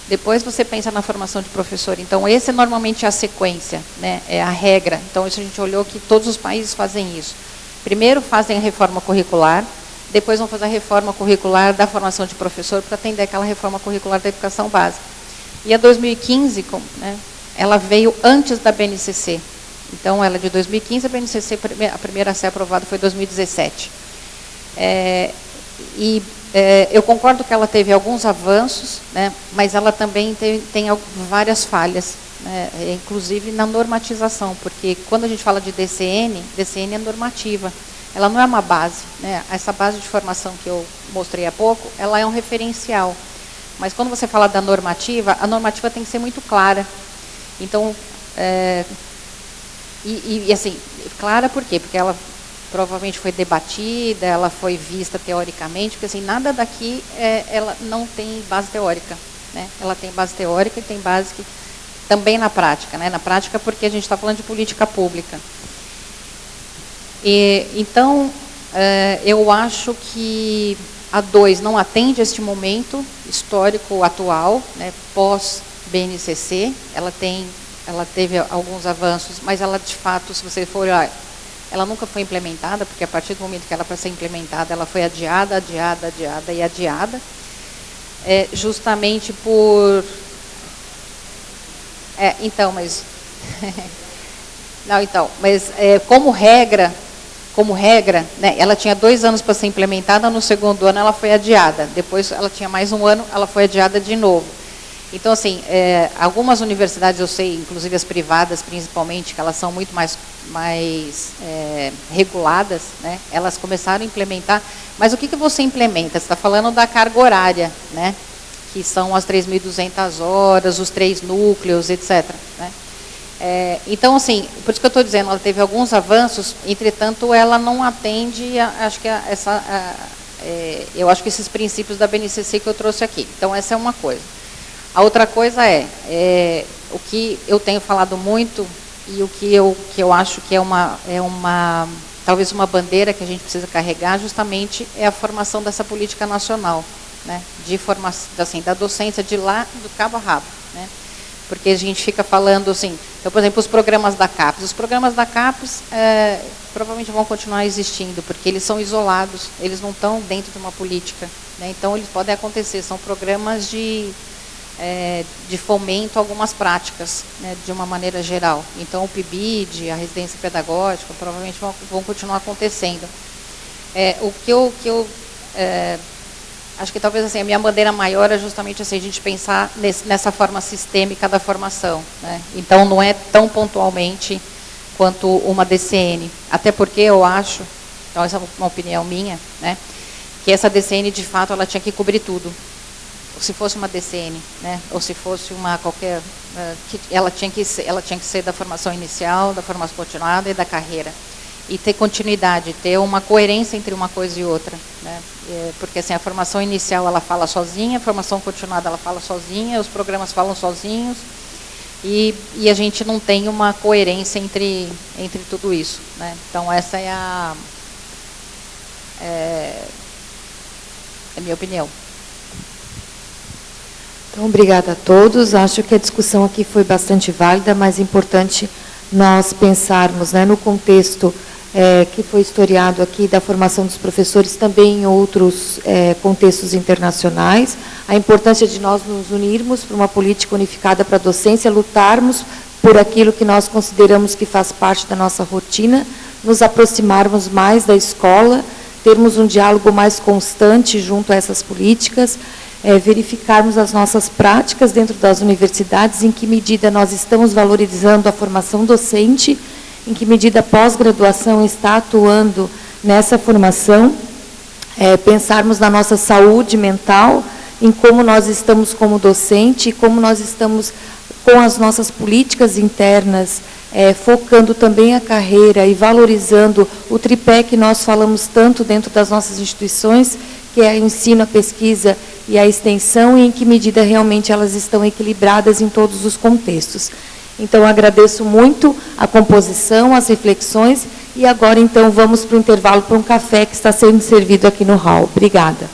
depois você pensa na formação de professor. Então, esse normalmente é a sequência, né? É a regra. Então, isso a gente olhou que todos os países fazem isso. Primeiro fazem a reforma curricular, depois vão fazer a reforma curricular da formação de professor para atender aquela reforma curricular da educação básica. E a 2015, né, ela veio antes da BNCC. Então, ela é de 2015, a BNCC, a primeira a ser aprovada foi em 2017. Eu concordo que ela teve alguns avanços, né, mas ela também tem várias falhas, né, inclusive na normatização, porque quando a gente fala de DCN é normativa, ela não é uma base, né, essa base de formação que eu mostrei há pouco, ela é um referencial, mas quando você fala da normativa, a normativa tem que ser muito clara. Então, assim, clara por quê? Porque ela provavelmente foi debatida, ela foi vista teoricamente, porque assim, nada daqui ela não tem base teórica, né? Ela tem base teórica e tem base também na prática, né? Na prática porque a gente está falando de política pública. Então, eu acho que a 2 não atende a este momento histórico atual, né, pós-BNCC, ela teve alguns avanços, mas ela, de fato, se você for olhar, ela nunca foi implementada, porque a partir do momento que ela para ser implementada, ela foi adiada, justamente por... então, mas... não, então, mas como regra, né, ela tinha 2 anos para ser implementada, no segundo ano ela foi adiada, depois ela tinha mais um ano, ela foi adiada de novo. Então, assim, algumas universidades, eu sei, inclusive as privadas principalmente, que elas são muito mais reguladas, né, elas começaram a implementar, mas o que você implementa? Você está falando da carga horária, né, que são as 3.200 horas, os 3 núcleos, etc., né? Então, assim, por isso que eu estou dizendo, ela teve alguns avanços, entretanto, ela não atende, acho que eu acho que esses princípios da BNCC que eu trouxe aqui. Então, essa é uma coisa. A outra coisa o que eu tenho falado muito e o que eu acho que talvez uma bandeira que a gente precisa carregar justamente é a formação dessa política nacional, né, de formação, assim, da docência de lá do cabo a rabo, né? Porque a gente fica falando assim, então, por exemplo, os programas da CAPES. Os programas da CAPES provavelmente vão continuar existindo, porque eles são isolados, eles não estão dentro de uma política, né? Então, eles podem acontecer, são programas de fomento a algumas práticas, né, de uma maneira geral. Então, o PIBID, a residência pedagógica, provavelmente vão continuar acontecendo. O que eu acho que talvez assim, a minha bandeira maior é justamente assim, a gente pensar nessa forma sistêmica da formação, né? Então, não é tão pontualmente quanto uma DCN. Até porque eu acho, então essa é uma opinião minha, né, que essa DCN, de fato, ela tinha que cobrir tudo. Se fosse uma DCN, né, ou se fosse uma qualquer... ela tinha que ser da formação inicial, da formação continuada e da carreira. E ter continuidade, ter uma coerência entre uma coisa e outra, né? Porque assim, a formação inicial ela fala sozinha, a formação continuada ela fala sozinha, os programas falam sozinhos, e a gente não tem uma coerência entre tudo isso, né? Então essa é a minha opinião. Então, obrigada a todos. Acho que a discussão aqui foi bastante válida, mas é importante nós pensarmos, né, no contexto que foi historiado aqui da formação dos professores, também em outros contextos internacionais, a importância de nós nos unirmos para uma política unificada para a docência, lutarmos por aquilo que nós consideramos que faz parte da nossa rotina, nos aproximarmos mais da escola, termos um diálogo mais constante junto a essas políticas, verificarmos as nossas práticas dentro das universidades, em que medida nós estamos valorizando a formação docente, em que medida a pós-graduação está atuando nessa formação, pensarmos na nossa saúde mental, em como nós estamos como docente, e como nós estamos com as nossas políticas internas, focando também a carreira e valorizando o tripé que nós falamos tanto dentro das nossas instituições, que é o ensino, a pesquisa e a extensão, e em que medida realmente elas estão equilibradas em todos os contextos. Então, agradeço muito a composição, as reflexões, e agora, então, vamos para o intervalo para um café que está sendo servido aqui no hall. Obrigada.